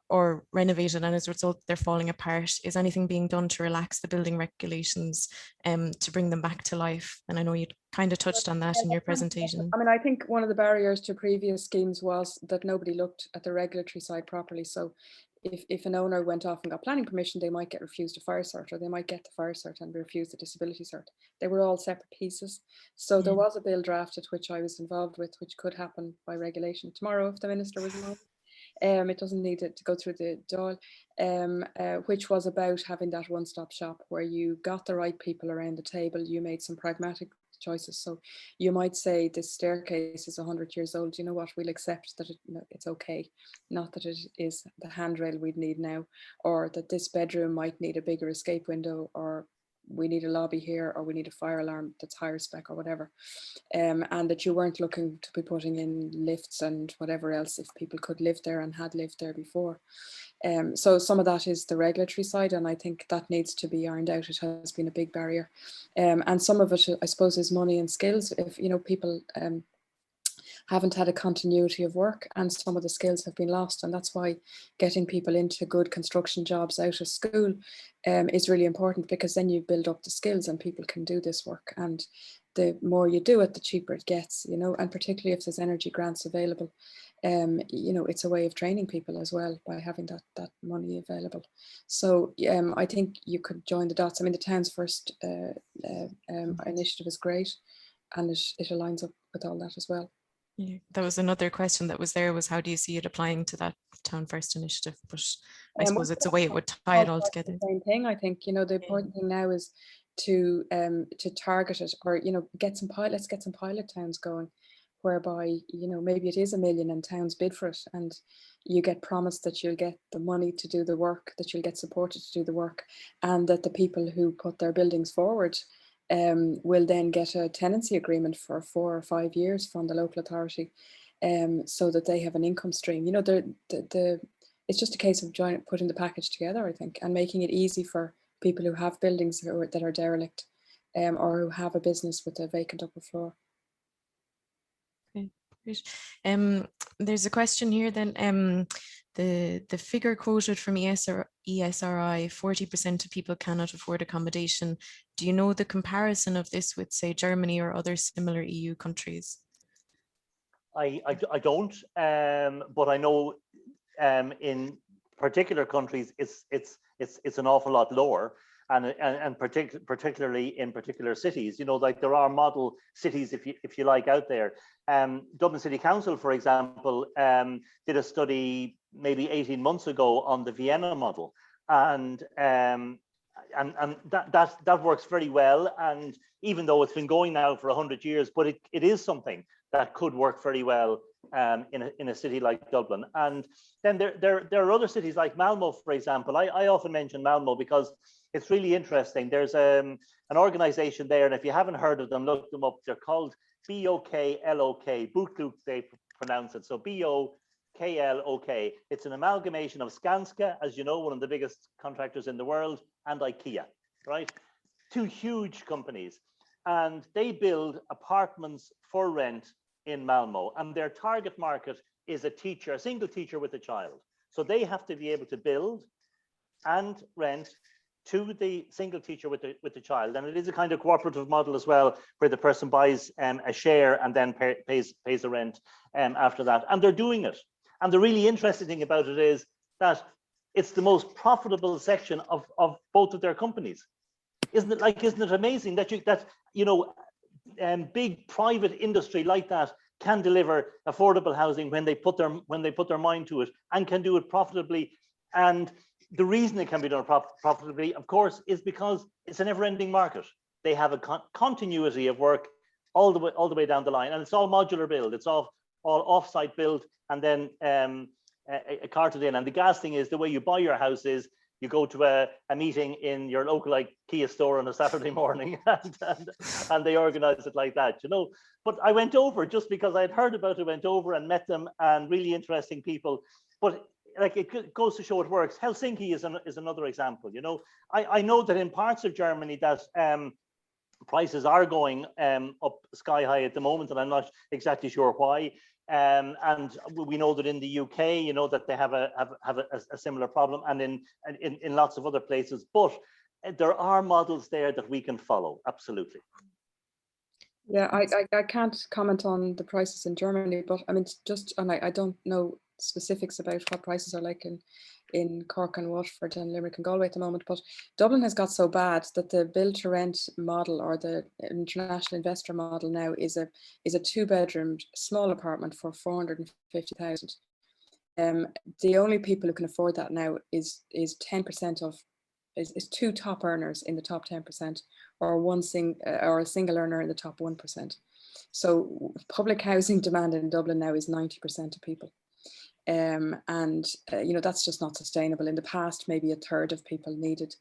Speaker 1: or renovated, and as a result they're falling apart. Is anything being done to relax the building regulations to bring them back to life? And I know you kind of touched on that in your presentation.
Speaker 2: I mean, I think one of the barriers to previous schemes was that nobody looked at the regulatory side properly. So if an owner went off and got planning permission, they might get refused a fire cert, or they might get the fire cert and be refused the disability cert. They were all separate pieces. So there was a bill drafted, which I was involved with, which could happen by regulation tomorrow if the minister was involved. It doesn't need it to go through the Dáil, which was about having that one-stop shop where you got the right people around the table. You made some pragmatic choices. So you might say this staircase is 100 years old. You know what? We'll accept that it's okay. Not that it is the handrail we'd need now, or that this bedroom might need a bigger escape window, or we need a lobby here, or we need a fire alarm that's higher spec or whatever. And that you weren't looking to be putting in lifts and whatever else if people could live there and had lived there before. So some of that is the regulatory side, and I think that needs to be ironed out. It has been a big barrier. And some of it, I suppose, is money and skills. If, you know, people haven't had a continuity of work and some of the skills have been lost, and that's why getting people into good construction jobs out of school is really important, because then you build up the skills and people can do this work, and the more you do it, the cheaper it gets, you know. And particularly if there's energy grants available, you know, it's a way of training people as well by having that money available. So I think you could join the dots. I mean, the Town's First initiative is great, and it aligns up with all that as well.
Speaker 1: Yeah, that was another question that was there, was how do you see it applying to that Town First initiative? But I suppose it's a way it would tie it all together.
Speaker 2: The same thing, I think. You know, the important thing now is to target it, or, you know, let's get some pilot towns going, whereby, you know, maybe it is $1 million and towns bid for it, and you get promised that you'll get the money to do the work, that you'll get supported to do the work, and that the people who put their buildings forward will then get a tenancy agreement for 4 or 5 years from the local authority, so that they have an income stream. You know, it's just a case of putting the package together, I think, and making it easy for people who have buildings that are derelict, or who have a business with a vacant upper floor.
Speaker 1: Okay, great. There's a question here then. The figure quoted from ESRI, 40% of people cannot afford accommodation. Do you know the comparison of this with, say, Germany or other similar EU countries?
Speaker 3: I don't, but I know in particular countries it's an awful lot lower, and particularly in particular cities. You know, like there are model cities, if you like, out there. Dublin City Council, for example, did a study maybe 18 months ago on the Vienna model, and that works very well. And even though it's been going now for 100 years, but it is something that could work very well in a city like Dublin. And then there are other cities like Malmo, for example. I often mention Malmo because it's really interesting. There's an organization there, and if you haven't heard of them, look them up. They're called BOKLOK, Bukluk they pronounce it. So BOKLOK. It's an amalgamation of Skanska, as you know, one of the biggest contractors in the world, and IKEA, right? two huge companies, and they build apartments for rent in Malmo, and their target market is a teacher, a single teacher with a child. So they have to be able to build and rent to the single teacher with the child, and it is a kind of cooperative model as well, where the person buys a share and then pays the rent after that, and they're doing it. And the really interesting thing about it is that it's the most profitable section of both of their companies. Isn't it amazing that big private industry like that can deliver affordable housing when they put their mind to it, and can do it profitably. And the reason it can be done profitably, of course, is because it's a never-ending market. They have a continuity of work all the way down the line, and it's all modular build. It's all off-site build, and then carted in. And the gas thing is, the way you buy your house is you go to a meeting in your local IKEA store on a Saturday morning, and they organize it like that, But I went over just because I had heard about it, went over and met them, and really interesting people. But it goes to show it works. Helsinki is another example. I know that in parts of Germany that prices are going up sky high at the moment, and I'm not exactly sure why. And we know that in the UK, that they have a similar problem, and in lots of other places. But there are models there that we can follow. Absolutely.
Speaker 2: Yeah, I can't comment on the prices in Germany, but I mean, and I don't know specifics about what prices are like in Cork and Waterford and Limerick and Galway at the moment, but Dublin has got so bad that the build to rent model, or the international investor model now, is a 2-bedroom small apartment for 450,000. The only people who can afford that now is 10% of is 2 top earners in the top 10%, or a single earner in the top 1%. So public housing demand in Dublin now is 90% of people. That's just not sustainable. In the past, maybe a third of people needed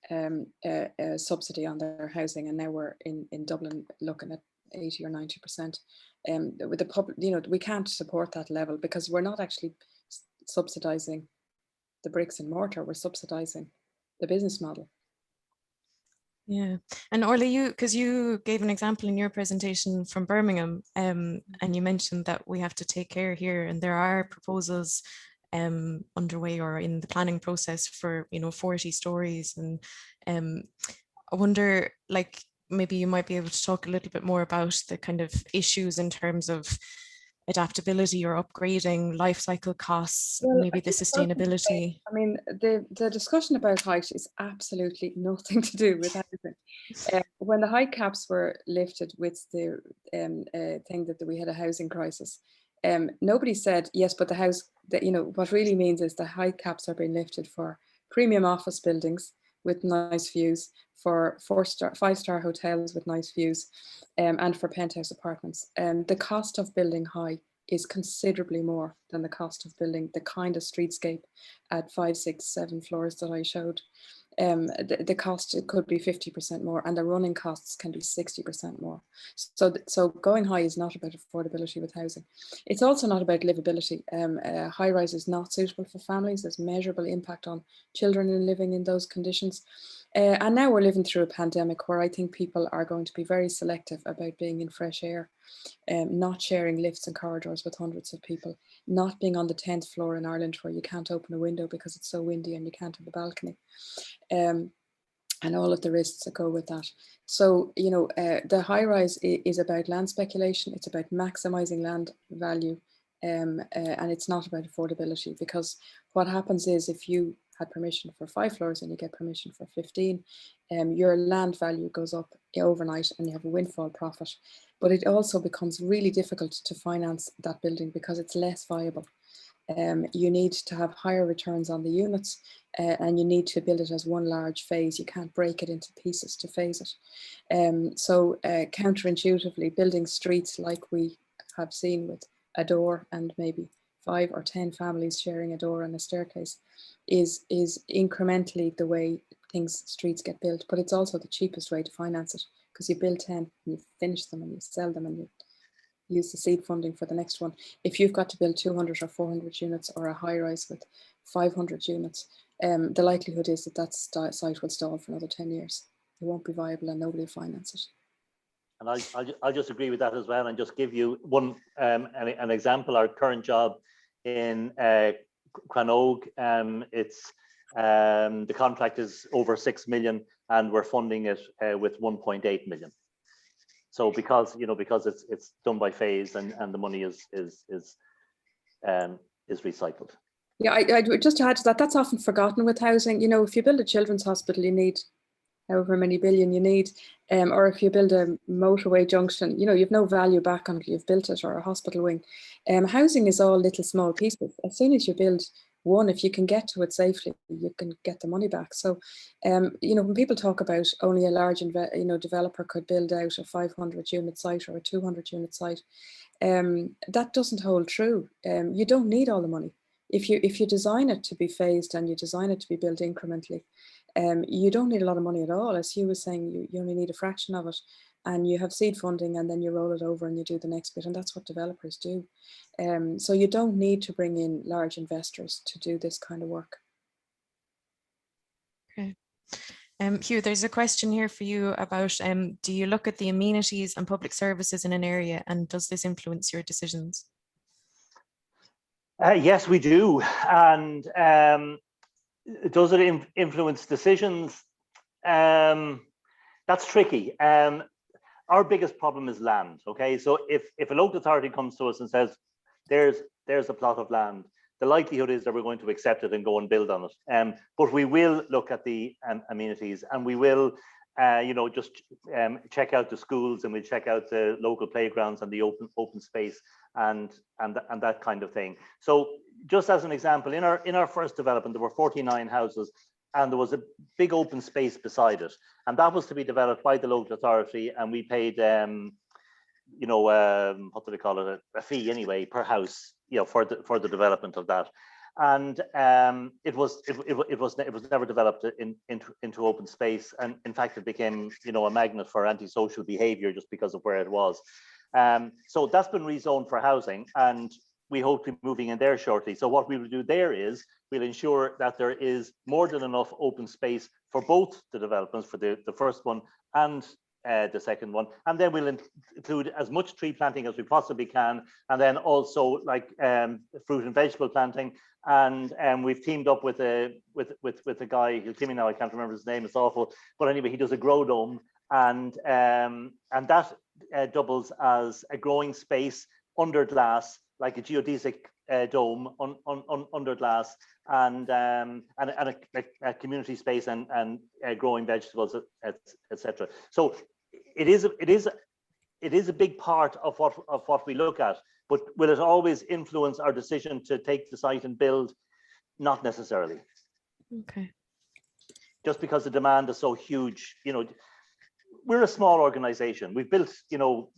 Speaker 2: a subsidy on their housing, and now we're in Dublin looking at 80 or 90%. With the public, we can't support that level, because we're not actually subsidizing the bricks and mortar, we're subsidizing the business model.
Speaker 1: Yeah, and Orla, because you gave an example in your presentation from Birmingham, and you mentioned that we have to take care here, and there are proposals underway or in the planning process for 40 stories, and I wonder, maybe you might be able to talk a little bit more about the kind of issues in terms of adaptability or upgrading, life cycle costs, maybe the sustainability.
Speaker 2: I mean, the discussion about height is absolutely nothing to do with anything. When the height caps were lifted with the thing that we had a housing crisis, nobody said, yes, but the house, what really means is the height caps are being lifted for premium office buildings with nice views, for 5-star hotels with nice views, and for penthouse apartments. The cost of building high is considerably more than the cost of building the kind of streetscape at 5, 6, 7 floors that I showed. The cost, it could be 50% more, and the running costs can be 60% more. So going high is not about affordability with housing. It's also not about livability. High rise is not suitable for families. There's measurable impact on children in living in those conditions. And now we're living through a pandemic where I think people are going to be very selective about being in fresh air, not sharing lifts and corridors with hundreds of people, not being on the 10th floor in Ireland where you can't open a window because it's so windy and you can't have a balcony, and all of the risks that go with that. So, the high rise is about land speculation. It's about maximizing land value, and it's not about affordability, because what happens is, if you had permission for 5 floors and you get permission for 15, your land value goes up overnight and you have a windfall profit. But it also becomes really difficult to finance that building because it's less viable. You need to have higher returns on the units, and you need to build it as one large phase. You can't break it into pieces to phase it. So counterintuitively, building streets like we have seen with a door and maybe 5 or 10 families sharing a door and a staircase is incrementally the way streets get built. But it's also the cheapest way to finance it, because you build 10 and you finish them and you sell them and you use the seed funding for the next one. If you've got to build 200 or 400 units, or a high rise with 500 units, the likelihood is that site will stall for another 10 years. it won't be viable and nobody will finance it.
Speaker 3: And I'll just agree with that as well, and just give you one an example. Our current job in Cranog, it's the contract is over 6 million, and we're funding it with 1.8 million. So because it's done by phase, and the money is recycled.
Speaker 2: Yeah, I just to add to that, that's often forgotten with housing. You know, if you build a children's hospital, you need however many billion you need, or if you build a motorway junction, you know, you've no value back until you've built it, or a hospital wing. Housing is all little small pieces. As soon as you build one, if you can get to it safely, you can get the money back. So, you know, when people talk about only a large, developer could build out a 500 unit site or a 200 unit site, that doesn't hold true. You don't need all the money. If you design it to be phased and you design it to be built incrementally, you don't need a lot of money at all. As Hugh was saying, you only need a fraction of it, and you have seed funding, and then you roll it over and you do the next bit, and that's what developers do. So you don't need to bring in large investors to do this kind of work.
Speaker 1: Okay. Hugh, there's a question here for you about, do you look at the amenities and public services in an area, and does this influence your decisions?
Speaker 3: Yes, we do. And does it influence decisions? That's tricky. Our biggest problem is land. Okay, so if a local authority comes to us and says, there's a plot of land, the likelihood is that we're going to accept it and go and build on it. But we will look at the amenities, and we will just check out the schools, and we'll check out the local playgrounds and the open space and that kind of thing. So just as an example, in our first development, there were 49 houses, and there was a big open space beside it, and that was to be developed by the local authority, and we paid what do they call it, a fee anyway per house, for the development of that. And it was never developed into open space, and in fact it became a magnet for antisocial behavior just because of where it was. So that's been rezoned for housing, and we hope to be moving in there shortly. So what we will do there is we'll ensure that there is more than enough open space for both the developments, for the first one and the second one, and then we'll include as much tree planting as we possibly can, and then also like fruit and vegetable planting. And we've teamed up with a guy who's teaming now. I can't remember his name. It's awful, but anyway, he does a grow dome, and that doubles as a growing space under glass, like a geodesic dome under glass, and a community space, and growing vegetables, etc. So it is a big part of what we look at. But will it always influence our decision to take the site and build? Not necessarily.
Speaker 1: Okay.
Speaker 3: Just because the demand is so huge, we're a small organization. We've built, we'll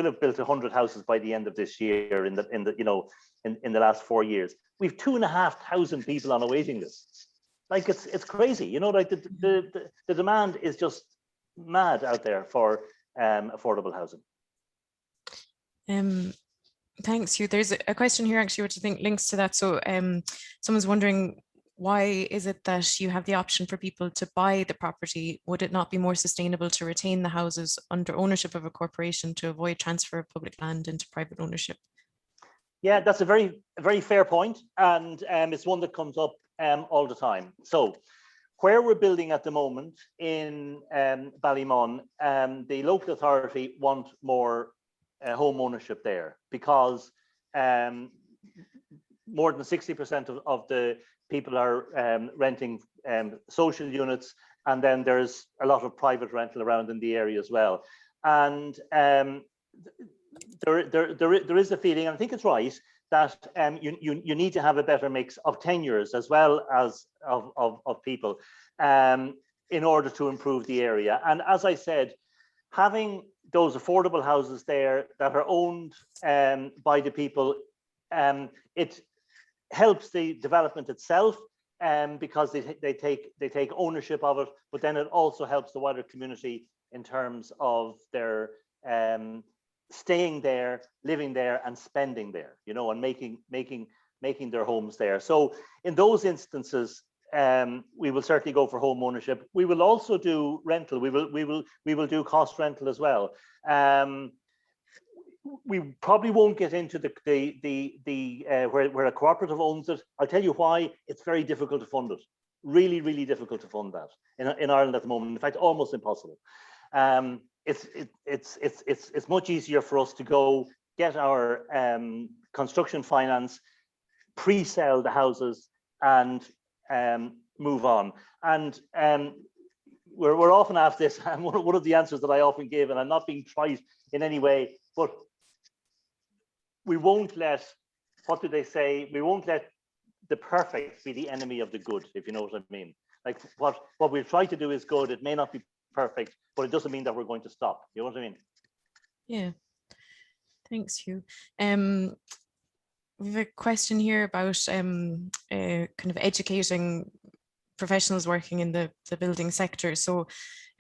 Speaker 3: have built 100 houses by the end of this year in the last 4 years. We've 2,500 people on a waiting list. Like it's crazy, like the demand is just mad out there for affordable housing.
Speaker 1: Thanks, Hugh. There's a question here actually, which I think links to that. So someone's wondering, why is it that you have the option for people to buy the property? Would it not be more sustainable to retain the houses under ownership of a corporation to avoid transfer of public land into private ownership?
Speaker 3: Yeah, that's a very fair point, and it's one that comes up all the time. So where we're building at the moment in Ballymun, the local authority want more home ownership there, because more than 60% of the people are renting social units, and then there's a lot of private rental around in the area as well. And there is a feeling, and I think it's right, that you need to have a better mix of tenures as well as of people in order to improve the area. And as I said, having those affordable houses there that are owned by the people, it helps the development itself, because they take ownership of it, but then it also helps the wider community in terms of their staying there, living there, and spending there, and making their homes there. So in those instances, we will certainly go for home ownership. We will also do rental. We will do cost rental as well. We probably won't get into where a cooperative owns it. I'll tell you why. It's very difficult to fund it. Really, really difficult to fund that in Ireland at the moment. In fact, almost impossible. It's much easier for us to go get our construction finance, pre-sell the houses, and move on. And we're often asked this, and one of the answers that I often give, and I'm not being trite in any way, but we won't let, what do they say? We won't let the perfect be the enemy of the good, if you know what I mean. Like what we'll try to do is good. It may not be perfect, but it doesn't mean that we're going to stop. You know what I mean?
Speaker 1: Yeah. Thanks, Hugh. We have a question here about kind of educating professionals working in the building sector. So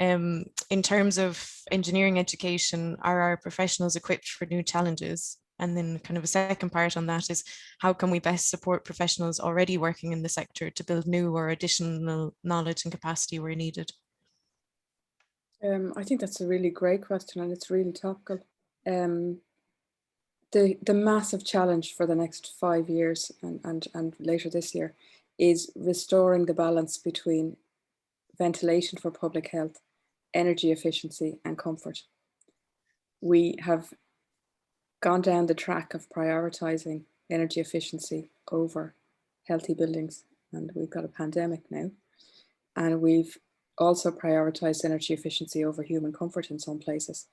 Speaker 1: in terms of engineering education, are our professionals equipped for new challenges? And then kind of a second part on that is, how can we best support professionals already working in the sector to build new or additional knowledge and capacity where needed?
Speaker 2: I think that's a really great question, and it's really topical. The massive challenge for the next 5 years and later this year is restoring the balance between ventilation for public health, energy efficiency, and comfort. We have gone down the track of prioritizing energy efficiency over healthy buildings, and we've got a pandemic now, and we've also prioritized energy efficiency over human comfort in some places.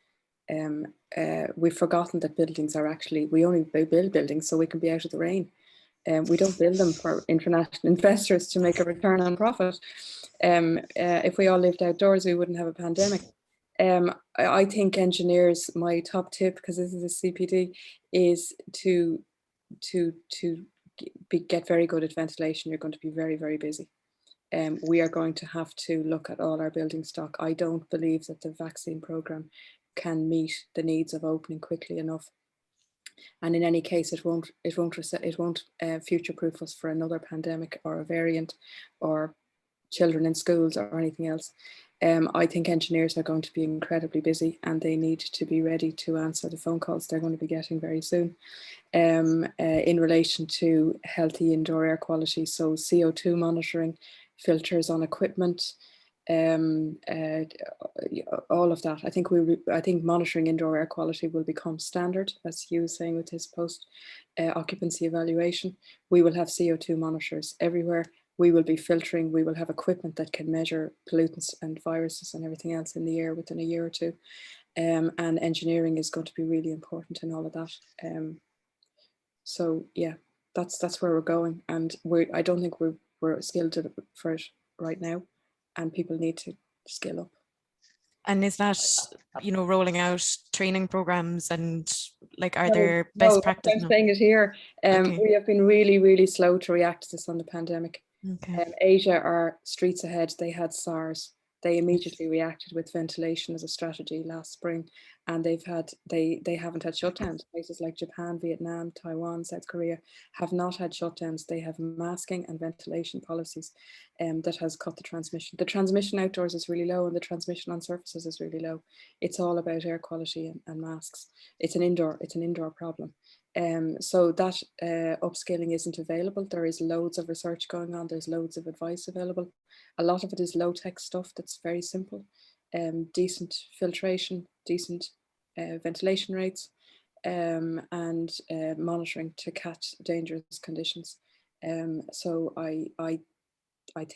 Speaker 2: We've forgotten that buildings are actually, we only build buildings so we can be out of the rain. We don't build them for international investors to make a return on profit. If we all lived outdoors, we wouldn't have a pandemic. I think engineers, my top tip, because this is a CPD, is to get very good at ventilation. You're going to be very, very busy. We are going to have to look at all our building stock. I don't believe that the vaccine program can meet the needs of opening quickly enough. And in any case, it won't future-proof us for another pandemic or a variant or children in schools or anything else. I think engineers are going to be incredibly busy, and they need to be ready to answer the phone calls they're going to be getting very soon in relation to healthy indoor air quality. So CO2 monitoring, filters on equipment, all of that. I think monitoring indoor air quality will become standard, as Hugh was saying with his post occupancy evaluation. We will have CO2 monitors everywhere. We will be filtering. We will have equipment that can measure pollutants and viruses and everything else in the air within a year or two. And engineering is going to be really important in all of that. So yeah, that's where we're going. And I don't think we're skilled for it right now, and people need to skill up.
Speaker 1: And is that, rolling out training programs, and like, are there best practice?
Speaker 2: I'm saying it here.
Speaker 1: Okay.
Speaker 2: We have been really, really slow to react to this on the pandemic.
Speaker 1: Okay.
Speaker 2: Asia are streets ahead. They had SARS. They immediately reacted with ventilation as a strategy last spring, and they haven't had shutdowns. Places like Japan, Vietnam, Taiwan, South Korea have not had shutdowns. They have masking and ventilation policies that has cut the transmission. The transmission outdoors is really low, and the transmission on surfaces is really low. It's all about air quality and masks. It's an indoor problem. So that upscaling isn't available. There is loads of research going on. There's loads of advice available. A lot of it is low-tech stuff that's very simple. Decent filtration, decent ventilation rates, and monitoring to catch dangerous conditions. So I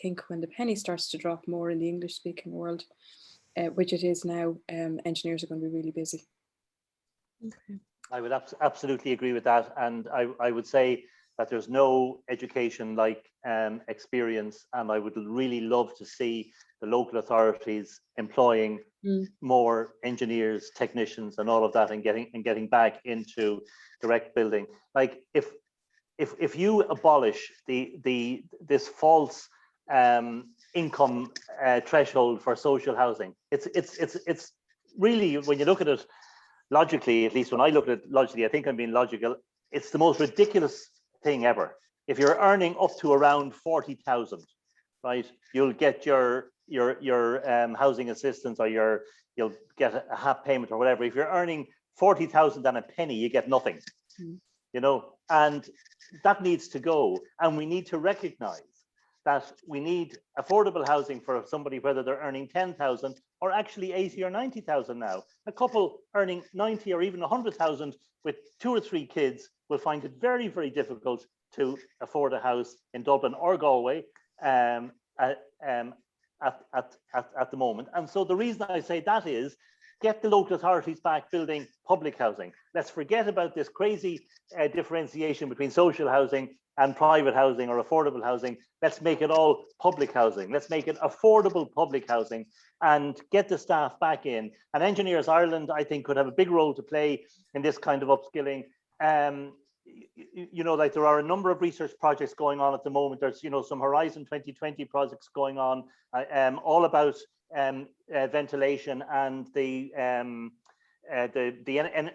Speaker 2: think when the penny starts to drop more in the English-speaking world, which it is now, engineers are going to be really busy.
Speaker 1: Okay.
Speaker 3: I would absolutely agree with that, and I would say that there's no education like experience, and I would really love to see the local authorities employing more engineers, technicians, and all of that, and getting back into direct building. Like if you abolish this false income threshold for social housing, it's really, when you look at it logically, at least when I look at it logically, I think I'm being logical, it's the most ridiculous thing ever. If you're earning up to around 40,000, right? You'll get your housing assistance, or you'll get a half payment or whatever. If you're earning 40,000 and a penny, you get nothing, you know, and that needs to go. And we need to recognize that we need affordable housing for somebody, whether they're earning 10,000 or actually 80 or 90,000 now. A couple earning 90 or even 100,000 with 2 or 3 kids will find it very, very difficult to afford a house in Dublin or Galway at the moment. And so the reason I say that is, get the local authorities back building public housing. Let's forget about this crazy differentiation between social housing and private housing or affordable housing. Let's make it all public housing. Let's make it affordable public housing and get the staff back in. And Engineers Ireland, I think, could have a big role to play in this kind of upskilling. You know, like there are a number of research projects going on at the moment. There's, you know, some Horizon 2020 projects going on, all about ventilation and the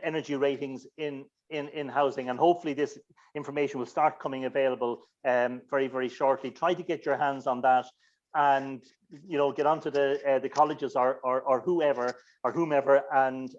Speaker 3: energy ratings in housing, and hopefully this information will start coming available very, very shortly. Try to get your hands on that, and you know, get onto the colleges or whomever, and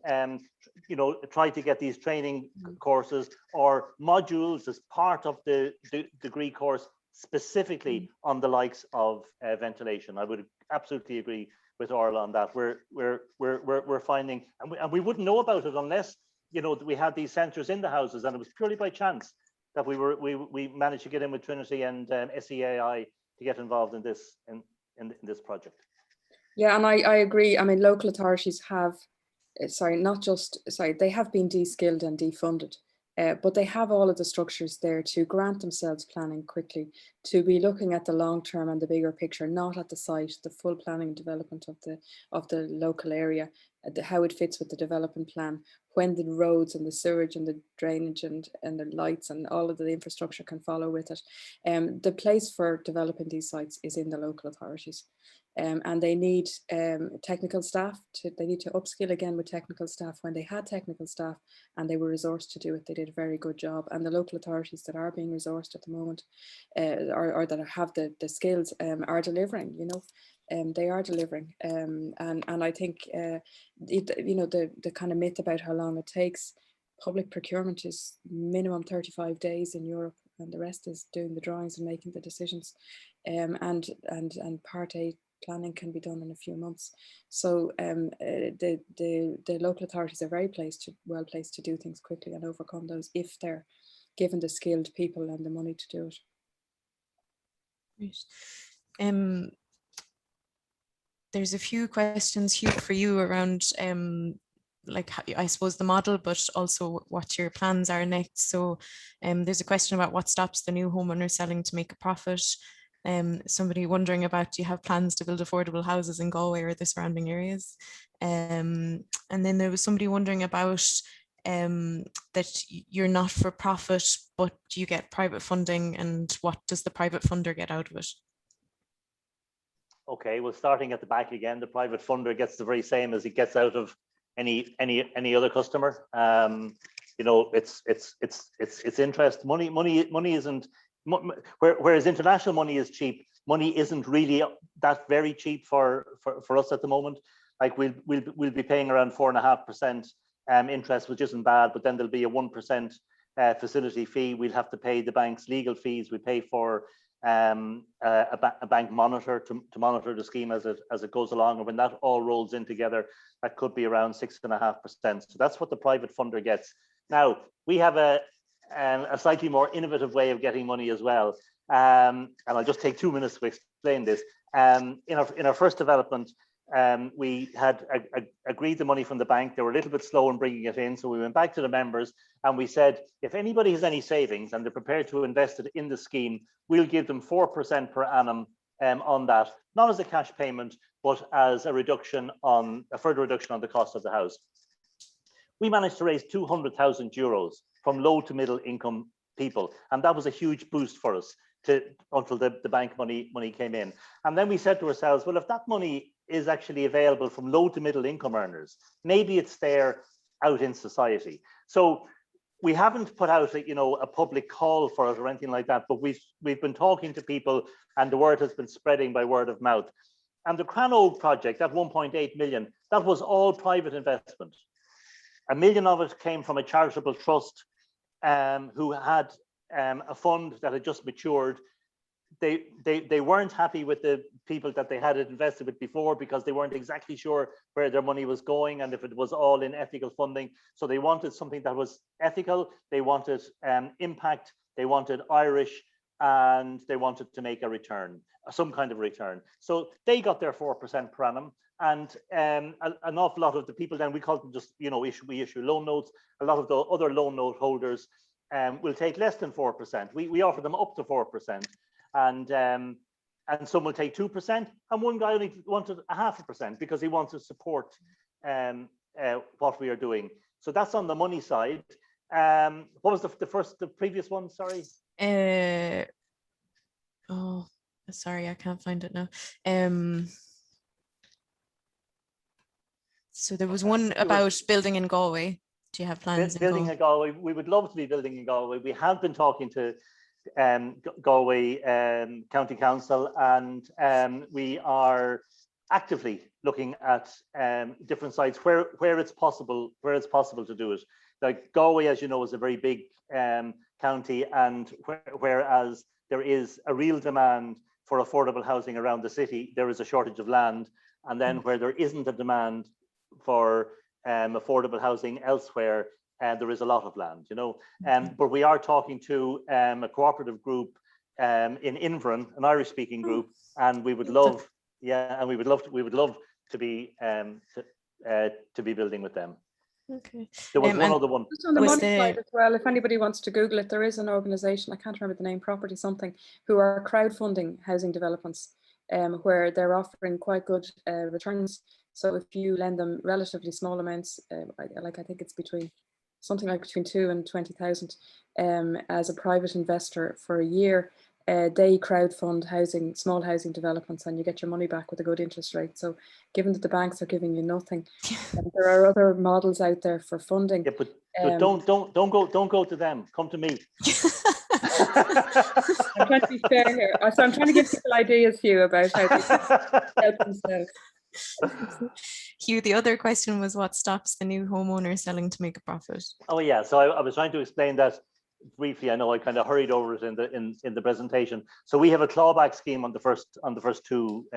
Speaker 3: you know, try to get these training courses or modules as part of the degree course specifically on the likes of ventilation. I would absolutely agree with Orla on that. We're finding, and we wouldn't know about it unless, you know, we had these sensors in the houses, and it was purely by chance that we managed to get in with Trinity and SEAI to get involved in this in this project.
Speaker 2: Yeah, and I agree. I mean, local authorities have, they have been de-skilled and defunded, but they have all of the structures there to grant themselves planning quickly, to be looking at the long term and the bigger picture, not at the site, the full planning and development of the local area, how it fits with the development plan, when the roads and the sewage and the drainage and the lights and all of the infrastructure can follow with it. The place for developing these sites is in the local authorities. And they need technical staff. They need to upskill again with technical staff. When they had technical staff and they were resourced to do it, they did a very good job. And the local authorities that are being resourced at the moment, or that have the skills, are delivering. You know, they are delivering. And I think you know, the kind of myth about how long it takes. Public procurement is minimum 35 days in Europe, and the rest is doing the drawings and making the decisions. And Part A planning can be done in a few months. So the local authorities are very well placed to do things quickly and overcome those if they're given the skilled people and the money to do it.
Speaker 1: Great. There's a few questions, Hugh, for you around like, I suppose, the model, but also what your plans are next. So there's a question about what stops the new homeowner selling to make a profit. Somebody wondering about, do you have plans to build affordable houses in Galway or the surrounding areas? And then there was somebody wondering about that you're not for profit, but you get private funding, and what does the private funder get out of it?
Speaker 3: Okay, well, starting at the back again, the private funder gets the very same as he gets out of any other customer. You know, it's interest. Money isn't, whereas international money is cheap. Money isn't really that very cheap for us at the moment. Like we'll be paying around 4.5% interest, which isn't bad, but then there'll be a 1% facility fee. We'll have to pay the bank's legal fees. We pay for a bank monitor to monitor the scheme as it goes along, and when that all rolls in together, that could be around 6.5%. So that's what the private funder gets. Now we have a slightly more innovative way of getting money as well, and I'll just take 2 minutes to explain this. In our first development, we had agreed the money from the bank. They were a little bit slow in bringing it in, so we went back to the members and we said, if anybody has any savings and they're prepared to invest it in the scheme, we'll give them 4% per annum on that, not as a cash payment, but as a further reduction on the cost of the house. We managed to raise 200,000 euros from low to middle income people, and that was a huge boost for us until the bank money came in. And then we said to ourselves, well, if that money is actually available from low to middle income earners, maybe it's there out in society. So we haven't put out a public call for it or anything like that, but we've been talking to people, and the word has been spreading by word of mouth. And the Crowdfunding project, that 1.8 million, that was all private investment. 1 million of it came from a charitable trust who had a fund that had just matured. They weren't happy with the people that they had invested with before, because they weren't exactly sure where their money was going and if it was all in ethical funding. So they wanted something that was ethical, they wanted impact, they wanted Irish, and they wanted to make a return, some kind of return. So they got their 4% per annum. And an awful lot of the people, then we call them just, we issue loan notes. A lot of the other loan note holders will take less than 4%. We offer them up to 4%. And some will take 2%, and one guy only wanted 0.5% because he wants to support what we are doing. So that's on the money side. What was the previous one? Sorry.
Speaker 1: Oh, sorry, I can't find it now. So there was one about building in Galway. Do you have plans
Speaker 3: building in Galway? We would love to be building in Galway. We have been talking to Galway County Council, and we are actively looking at different sites where it's possible to do it. Like Galway, as you know, is a very big county, and whereas there is a real demand for affordable housing around the city, there is a shortage of land. And then where there isn't a demand for affordable housing elsewhere, there is a lot of land, but we are talking to a cooperative group in Invern, an Irish-speaking group, and we would love, we would love to be building with them.
Speaker 1: Okay.
Speaker 3: There was one other one.
Speaker 2: Just on the money side as well, if anybody wants to Google it, there is an organisation, I can't remember the name, Property something, who are crowdfunding housing developments, where they're offering quite good returns. So if you lend them relatively small amounts, I think it's something like between 2,000 and 20,000 as a private investor for a year, they crowdfund small housing developments, and you get your money back with a good interest rate. So given that the banks are giving you nothing, there are other models out there for funding.
Speaker 3: Yeah, but don't go to them. Come to me.
Speaker 2: I'm trying to be fair here. So I'm trying to give people ideas, Hugh, about how they can help themselves.
Speaker 1: Hugh, the other question was, what stops the new homeowner selling to make a profit?
Speaker 3: Oh yeah, so I was trying to explain that briefly. I know I kind of hurried over it in the presentation. So we have a clawback scheme on the first two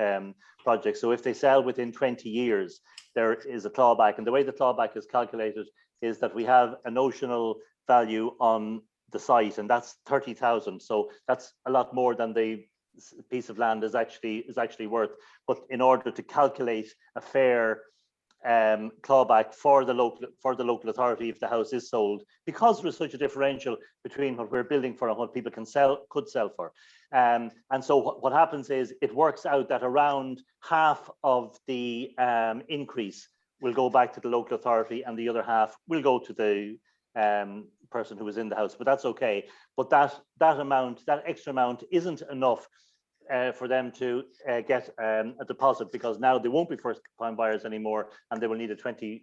Speaker 3: projects. So if they sell within 20 years, there is a clawback, and the way the clawback is calculated is that we have a notional value on the site, and that's 30,000. So that's a lot more than the piece of land is actually worth. But in order to calculate a fair clawback for the local authority if the house is sold, because there's such a differential between what we're building for and what people could sell for, and so what happens is it works out that around half of the increase will go back to the local authority, and the other half will go to the person who was in the house. But that's okay. But that extra amount isn't enough for them to get a deposit, because now they won't be first-time buyers anymore, and they will need a 20%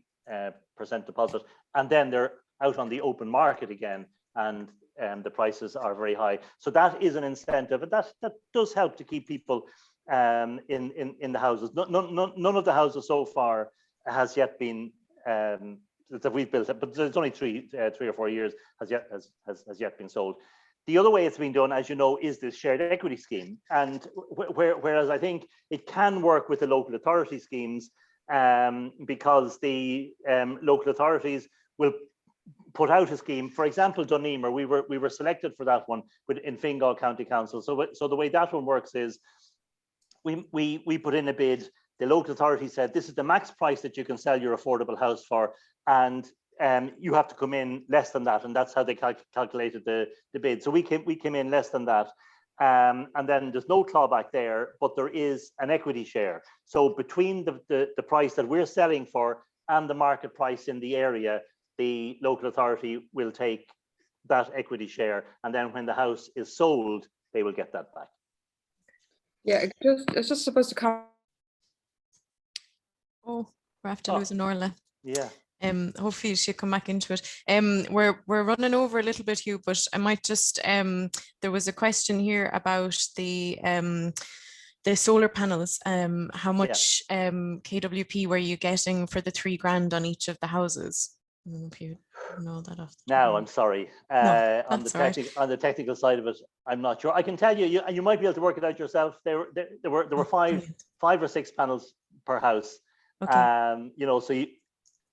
Speaker 3: deposit, and then they're out on the open market again, and the prices are very high. So that is an incentive, and that does help to keep people in the houses. None of the houses so far has yet been that we've built, but there's only three or 4 years has yet been sold. The other way it's been done, as you know, is this shared equity scheme, and whereas I think it can work with the local authority schemes, because the local authorities will put out a scheme. For example, Doneamer, we were selected for that one in Fingal County Council. So the way that one works is we put in a bid. The local authority said, this is the max price that you can sell your affordable house for, and you have to come in less than that, and that's how they calculated the bid. So we came in less than that, and then there's no clawback there, but there is an equity share. So between the price that we're selling for and the market price in the area, the local authority will take that equity share, and then when the house is sold, they will get that back.
Speaker 2: Yeah, it's just supposed to come.
Speaker 1: Oh, we're after losing Orla.
Speaker 3: Yeah.
Speaker 1: Hopefully she'll come back into it. We're running over a little bit, Hugh, but I might just there was a question here about the solar panels. How much KWP were you getting for the $3,000 on each of the houses? I don't know if you know that off the top of
Speaker 3: Now,
Speaker 1: your
Speaker 3: I'm sorry.
Speaker 1: No,
Speaker 3: On the
Speaker 1: that's all right.
Speaker 3: on the technical side of it, I'm not sure. I can tell you, and you might be able to work it out yourself. There were
Speaker 1: Oh,
Speaker 3: five or six panels per house.
Speaker 1: Okay.
Speaker 3: You know, so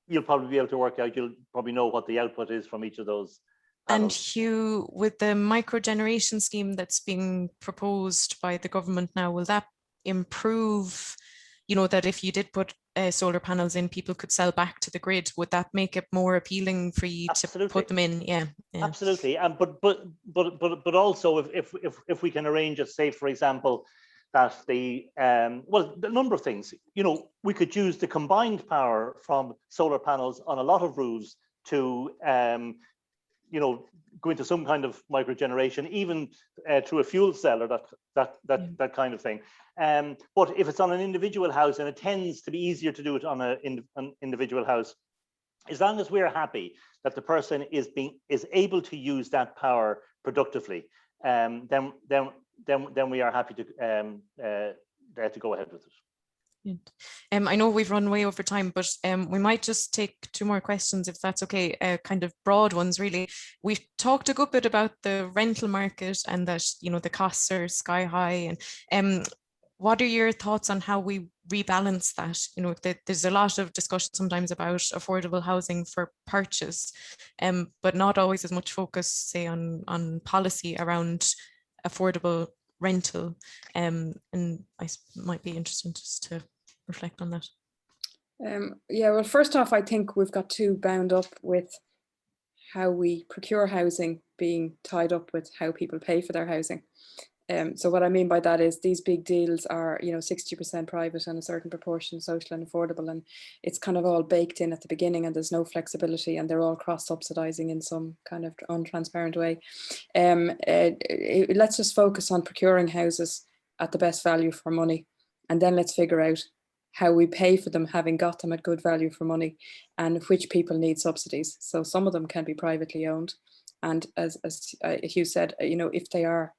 Speaker 3: you'll probably be able to work out. You'll probably know what the output is from each of those
Speaker 1: And
Speaker 3: panels.
Speaker 1: Hugh, with the microgeneration scheme that's being proposed by the government now, will that improve, you know, that if you did put solar panels in, people could sell back to the grid? Would that make it more appealing for you to put them in? Yeah.
Speaker 3: Absolutely. But also if we can arrange it, say, for example, that the number of things, you know, we could use the combined power from solar panels on a lot of roofs to you know, go into some kind of microgeneration, even through a fuel cell or that kind of thing. But if it's on an individual house, and it tends to be easier to do it on an individual house, as long as we're happy that the person is able to use that power productively, then we are happy to go ahead with it.
Speaker 1: I know we've run way over time, but we might just take two more questions if that's okay, kind of broad ones really. We've talked a good bit about the rental market and that, you know, the costs are sky high, and what are your thoughts on how we rebalance that? You know, there's a lot of discussion sometimes about affordable housing for purchase, but not always as much focus, say, on policy around affordable rental, and I might be interested just to reflect on that.
Speaker 2: Yeah, well, first off, I think we've got too bound up with how we procure housing being tied up with how people pay for their housing. So what I mean by that is these big deals are, you know, 60% private and a certain proportion social and affordable, and it's kind of all baked in at the beginning, and there's no flexibility, and they're all cross-subsidizing in some kind of untransparent way. Let's just focus on procuring houses at the best value for money, and then let's figure out how we pay for them, having got them at good value for money, and which people need subsidies. So some of them can be privately owned, and as Hugh said, you know, if they are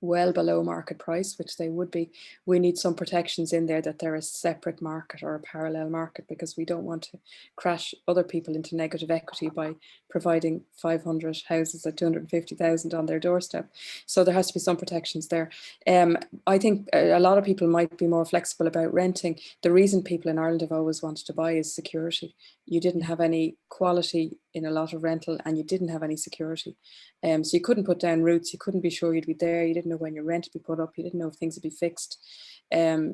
Speaker 2: well below market price, which they would be, we need some protections in there that they're a separate market or a parallel market, because we don't want to crash other people into negative equity by providing 500 houses at 250,000 on their doorstep. So there has to be some protections there. I think a lot of people might be more flexible about renting. The reason people in Ireland have always wanted to buy is security. You didn't have any quality in a lot of rental, and you didn't have any security. So you couldn't put down roots, you couldn't be sure you'd be there, you didn't know when your rent would be put up, you didn't know if things would be fixed.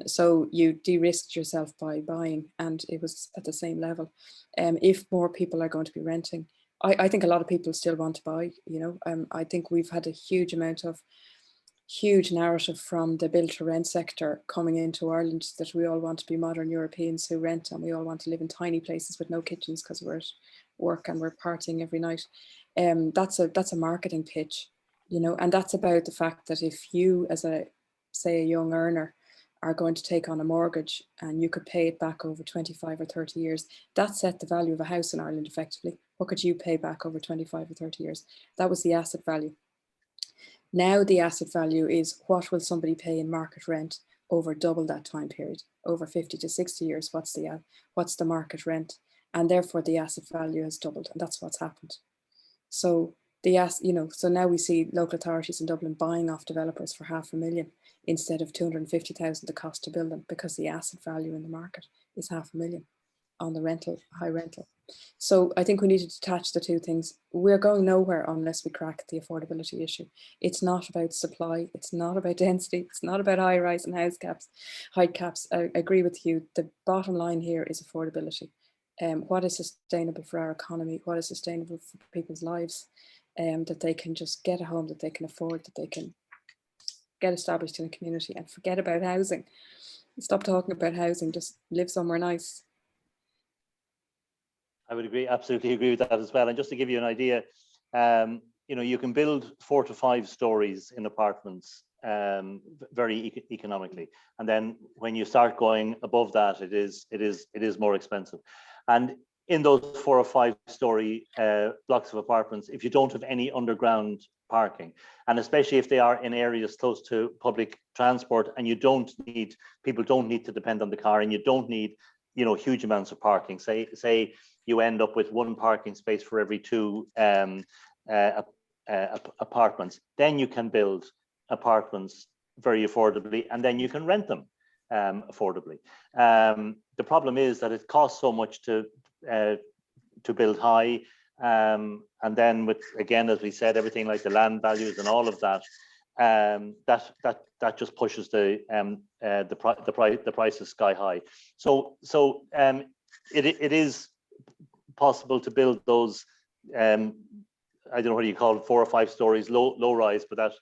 Speaker 2: So you de-risked yourself by buying, and it was at the same level. If more people are going to be renting, I think a lot of people still want to buy, you know. I think we've had a huge narrative from the build to rent sector coming into Ireland that we all want to be modern Europeans who rent, and we all want to live in tiny places with no kitchens because we're at work and we're partying every night. That's a marketing pitch, you know, and that's about the fact that if you, as a young earner, are going to take on a mortgage and you could pay it back over 25 or 30 years, that set the value of a house in Ireland effectively. What could you pay back over 25 or 30 years? That was the asset value. Now the asset value is what will somebody pay in market rent over double that time period, over 50 to 60 years. What's the market rent? And therefore the asset value has doubled, and that's what's happened. So so now we see local authorities in Dublin buying off developers for $500,000 instead of 250,000 the cost to build them, because the asset value in the market is $500,000 on the rental, high rental. So I think we need to detach the two things. We're going nowhere unless we crack the affordability issue. It's not about supply, it's not about density, it's not about high rise and height caps. I agree with you. The bottom line here is affordability. What is sustainable for our economy, what is sustainable for people's lives, that they can just get a home that they can afford, that they can get established in a community, and forget about housing. Stop talking about housing, just live somewhere nice.
Speaker 3: I would agree, absolutely agree with that as well. And just to give you an idea, you know, you can build 4 to 5 stories in apartments very economically, and then when you start going above that, it is more expensive. And in those 4 or 5 story blocks of apartments if you don't have any underground parking, and especially if they are in areas close to public transport, and people don't need to depend on the car, and you don't need, you know, huge amounts of parking. Say you end up with 1 parking space for every 2 apartments, then you can build apartments very affordably, and then you can rent them affordably. The problem is that it costs so much to build high, and then with, again, as we said, everything like the land values and all of that, that just pushes the prices sky high. So it is possible to build those, I don't know what you call it, 4 or 5 stories low rise, but at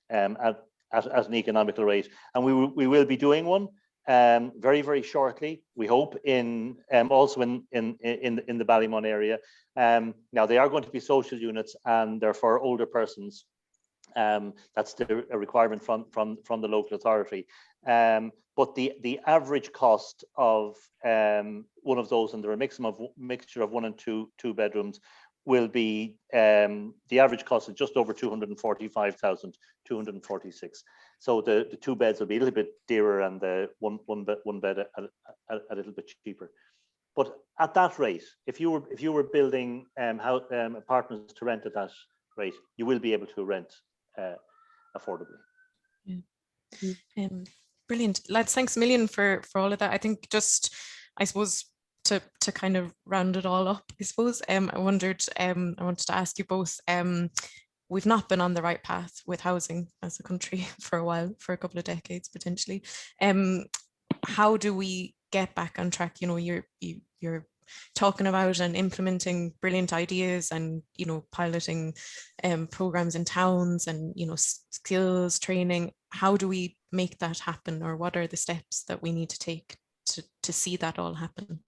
Speaker 3: an economical rate, and we will be doing one very, very shortly, we hope, in also in the Ballymon area. Now they are going to be social units, and they're for older persons. That's a requirement from the local authority. But the average cost of one of those, and they're a mixture of 1 and 2 bedrooms, will be the average cost is just over 245,246. So the 2 beds will be a little bit dearer, and the one bed a little bit cheaper. But at that rate, if you were building apartments to rent at that rate, you will be able to rent affordably.
Speaker 1: Yeah. Brilliant, lads. Thanks a million for all of that. I think just, I suppose, to kind of round it all up, I suppose, I wanted to ask you both, we've not been on the right path with housing as a country for a while, for a couple of decades potentially. How do we get back on track? You know, you're talking about and implementing brilliant ideas, and, you know, piloting programs in towns, and, you know, skills training. How do we make that happen, or what are the steps that we need to take to see that all happen?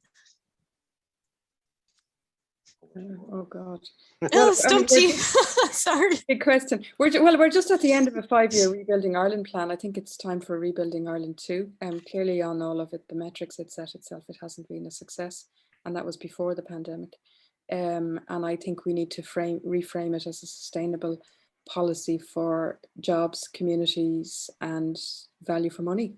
Speaker 2: Oh God!
Speaker 1: Oh, stumped you. Sorry.
Speaker 2: Big question. We're just at the end of a 5-year Rebuilding Ireland plan. I think it's time for Rebuilding Ireland 2. Clearly, on all of it, the metrics it set itself, it hasn't been a success, and that was before the pandemic. And I think we need to reframe it as a sustainable policy for jobs, communities, and value for money.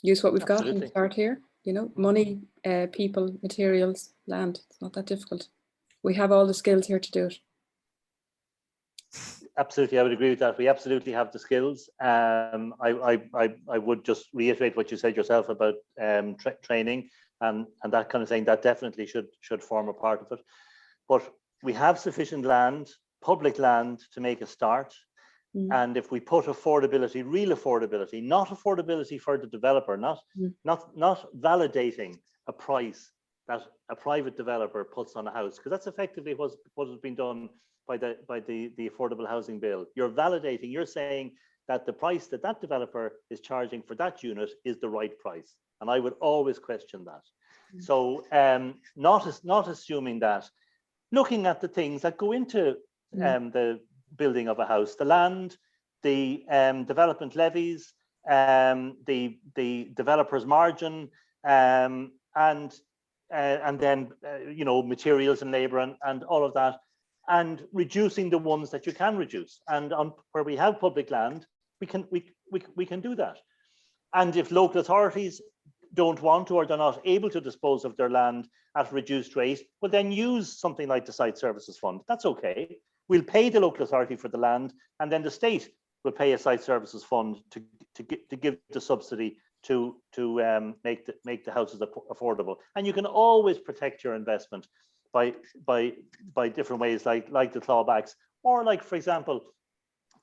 Speaker 2: Use what we've got and start here. You know, money, people, materials, land. It's not that difficult. We have all the skills here to do it.
Speaker 3: Absolutely, I would agree with that. We absolutely have the skills. I would just reiterate what you said yourself about training and that kind of thing. That definitely should form a part of it. But we have sufficient land, public land, to make a start. And if we put affordability, real affordability, not affordability for the developer, not validating a price that a private developer puts on a house, because that's effectively what has been done by the affordable housing bill. You're validating, you're saying that the price that developer is charging for that unit is the right price. And I would always question that. So not assuming that, looking at the things that go into the building of a house, the land, the development levies, the developer's margin, and then you know, materials and labor and all of that, and reducing the ones that you can reduce. And on where we have public land, we can do that. And if local authorities don't want to, or they're not able to dispose of their land at a reduced rate, well, then use something like the Site Services Fund. That's okay. We'll pay the local authority for the land, and then the state will pay a Site Services Fund to give the subsidy to make the houses affordable. And you can always protect your investment by different ways, like the clawbacks, or like, for example,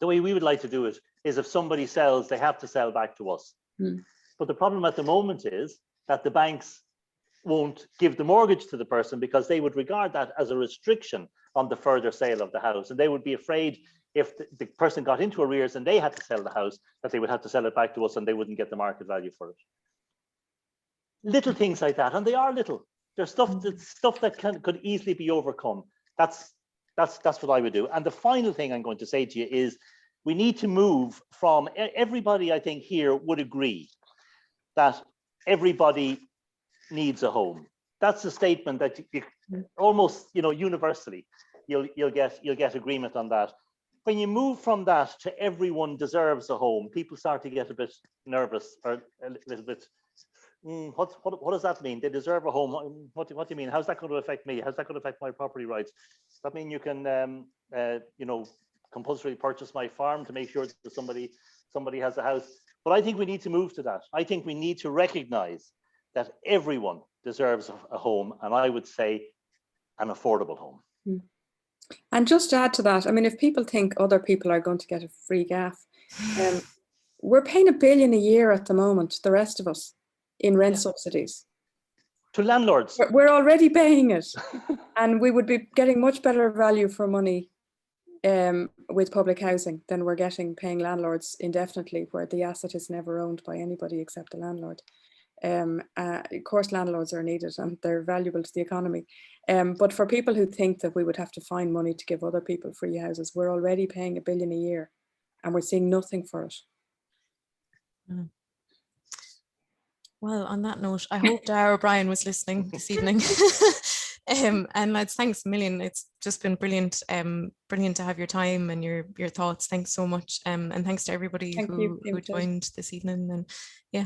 Speaker 3: the way we would like to do it is if somebody sells, they have to sell back to us. But the problem at the moment is that the banks won't give the mortgage to the person, because they would regard that as a restriction on the further sale of the house. And they would be afraid if the person got into arrears and they had to sell the house, that they would have to sell it back to us and they wouldn't get the market value for it. Little things like that, and they are little. There's stuff that could easily be overcome. That's what I would do. And the final thing I'm going to say to you is, we need to move from, everybody I think here would agree that everybody needs a home. That's a statement that you almost, universally, you'll get agreement on that. When you move from that to everyone deserves a home, people start to get a bit nervous or a little bit. What does that mean? They deserve a home. What do you mean? How's that going to affect me? How's that going to affect my property rights? Does that mean you can, compulsorily purchase my farm to make sure that somebody has a house? But I think we need to move to that. I think we need to recognize that everyone deserves a home, and I would say an affordable home.
Speaker 2: And just to add to that, I mean, if people think other people are going to get a free gaff, we're paying $1 billion a year at the moment, the rest of us, in rent subsidies.
Speaker 3: To landlords.
Speaker 2: We're already paying it. And we would be getting much better value for money with public housing than we're paying landlords indefinitely, where the asset is never owned by anybody except the landlord. Of course, landlords are needed and they're valuable to the economy. But for people who think that we would have to find money to give other people free houses, we're already paying $1 billion a year and we're seeing nothing for it.
Speaker 1: Well, on that note, I hope Dara O'Brien was listening this evening. And lads, thanks a million. It's just been brilliant, brilliant to have your time and your thoughts. Thanks so much. And thanks to everybody who joined this evening. And yeah.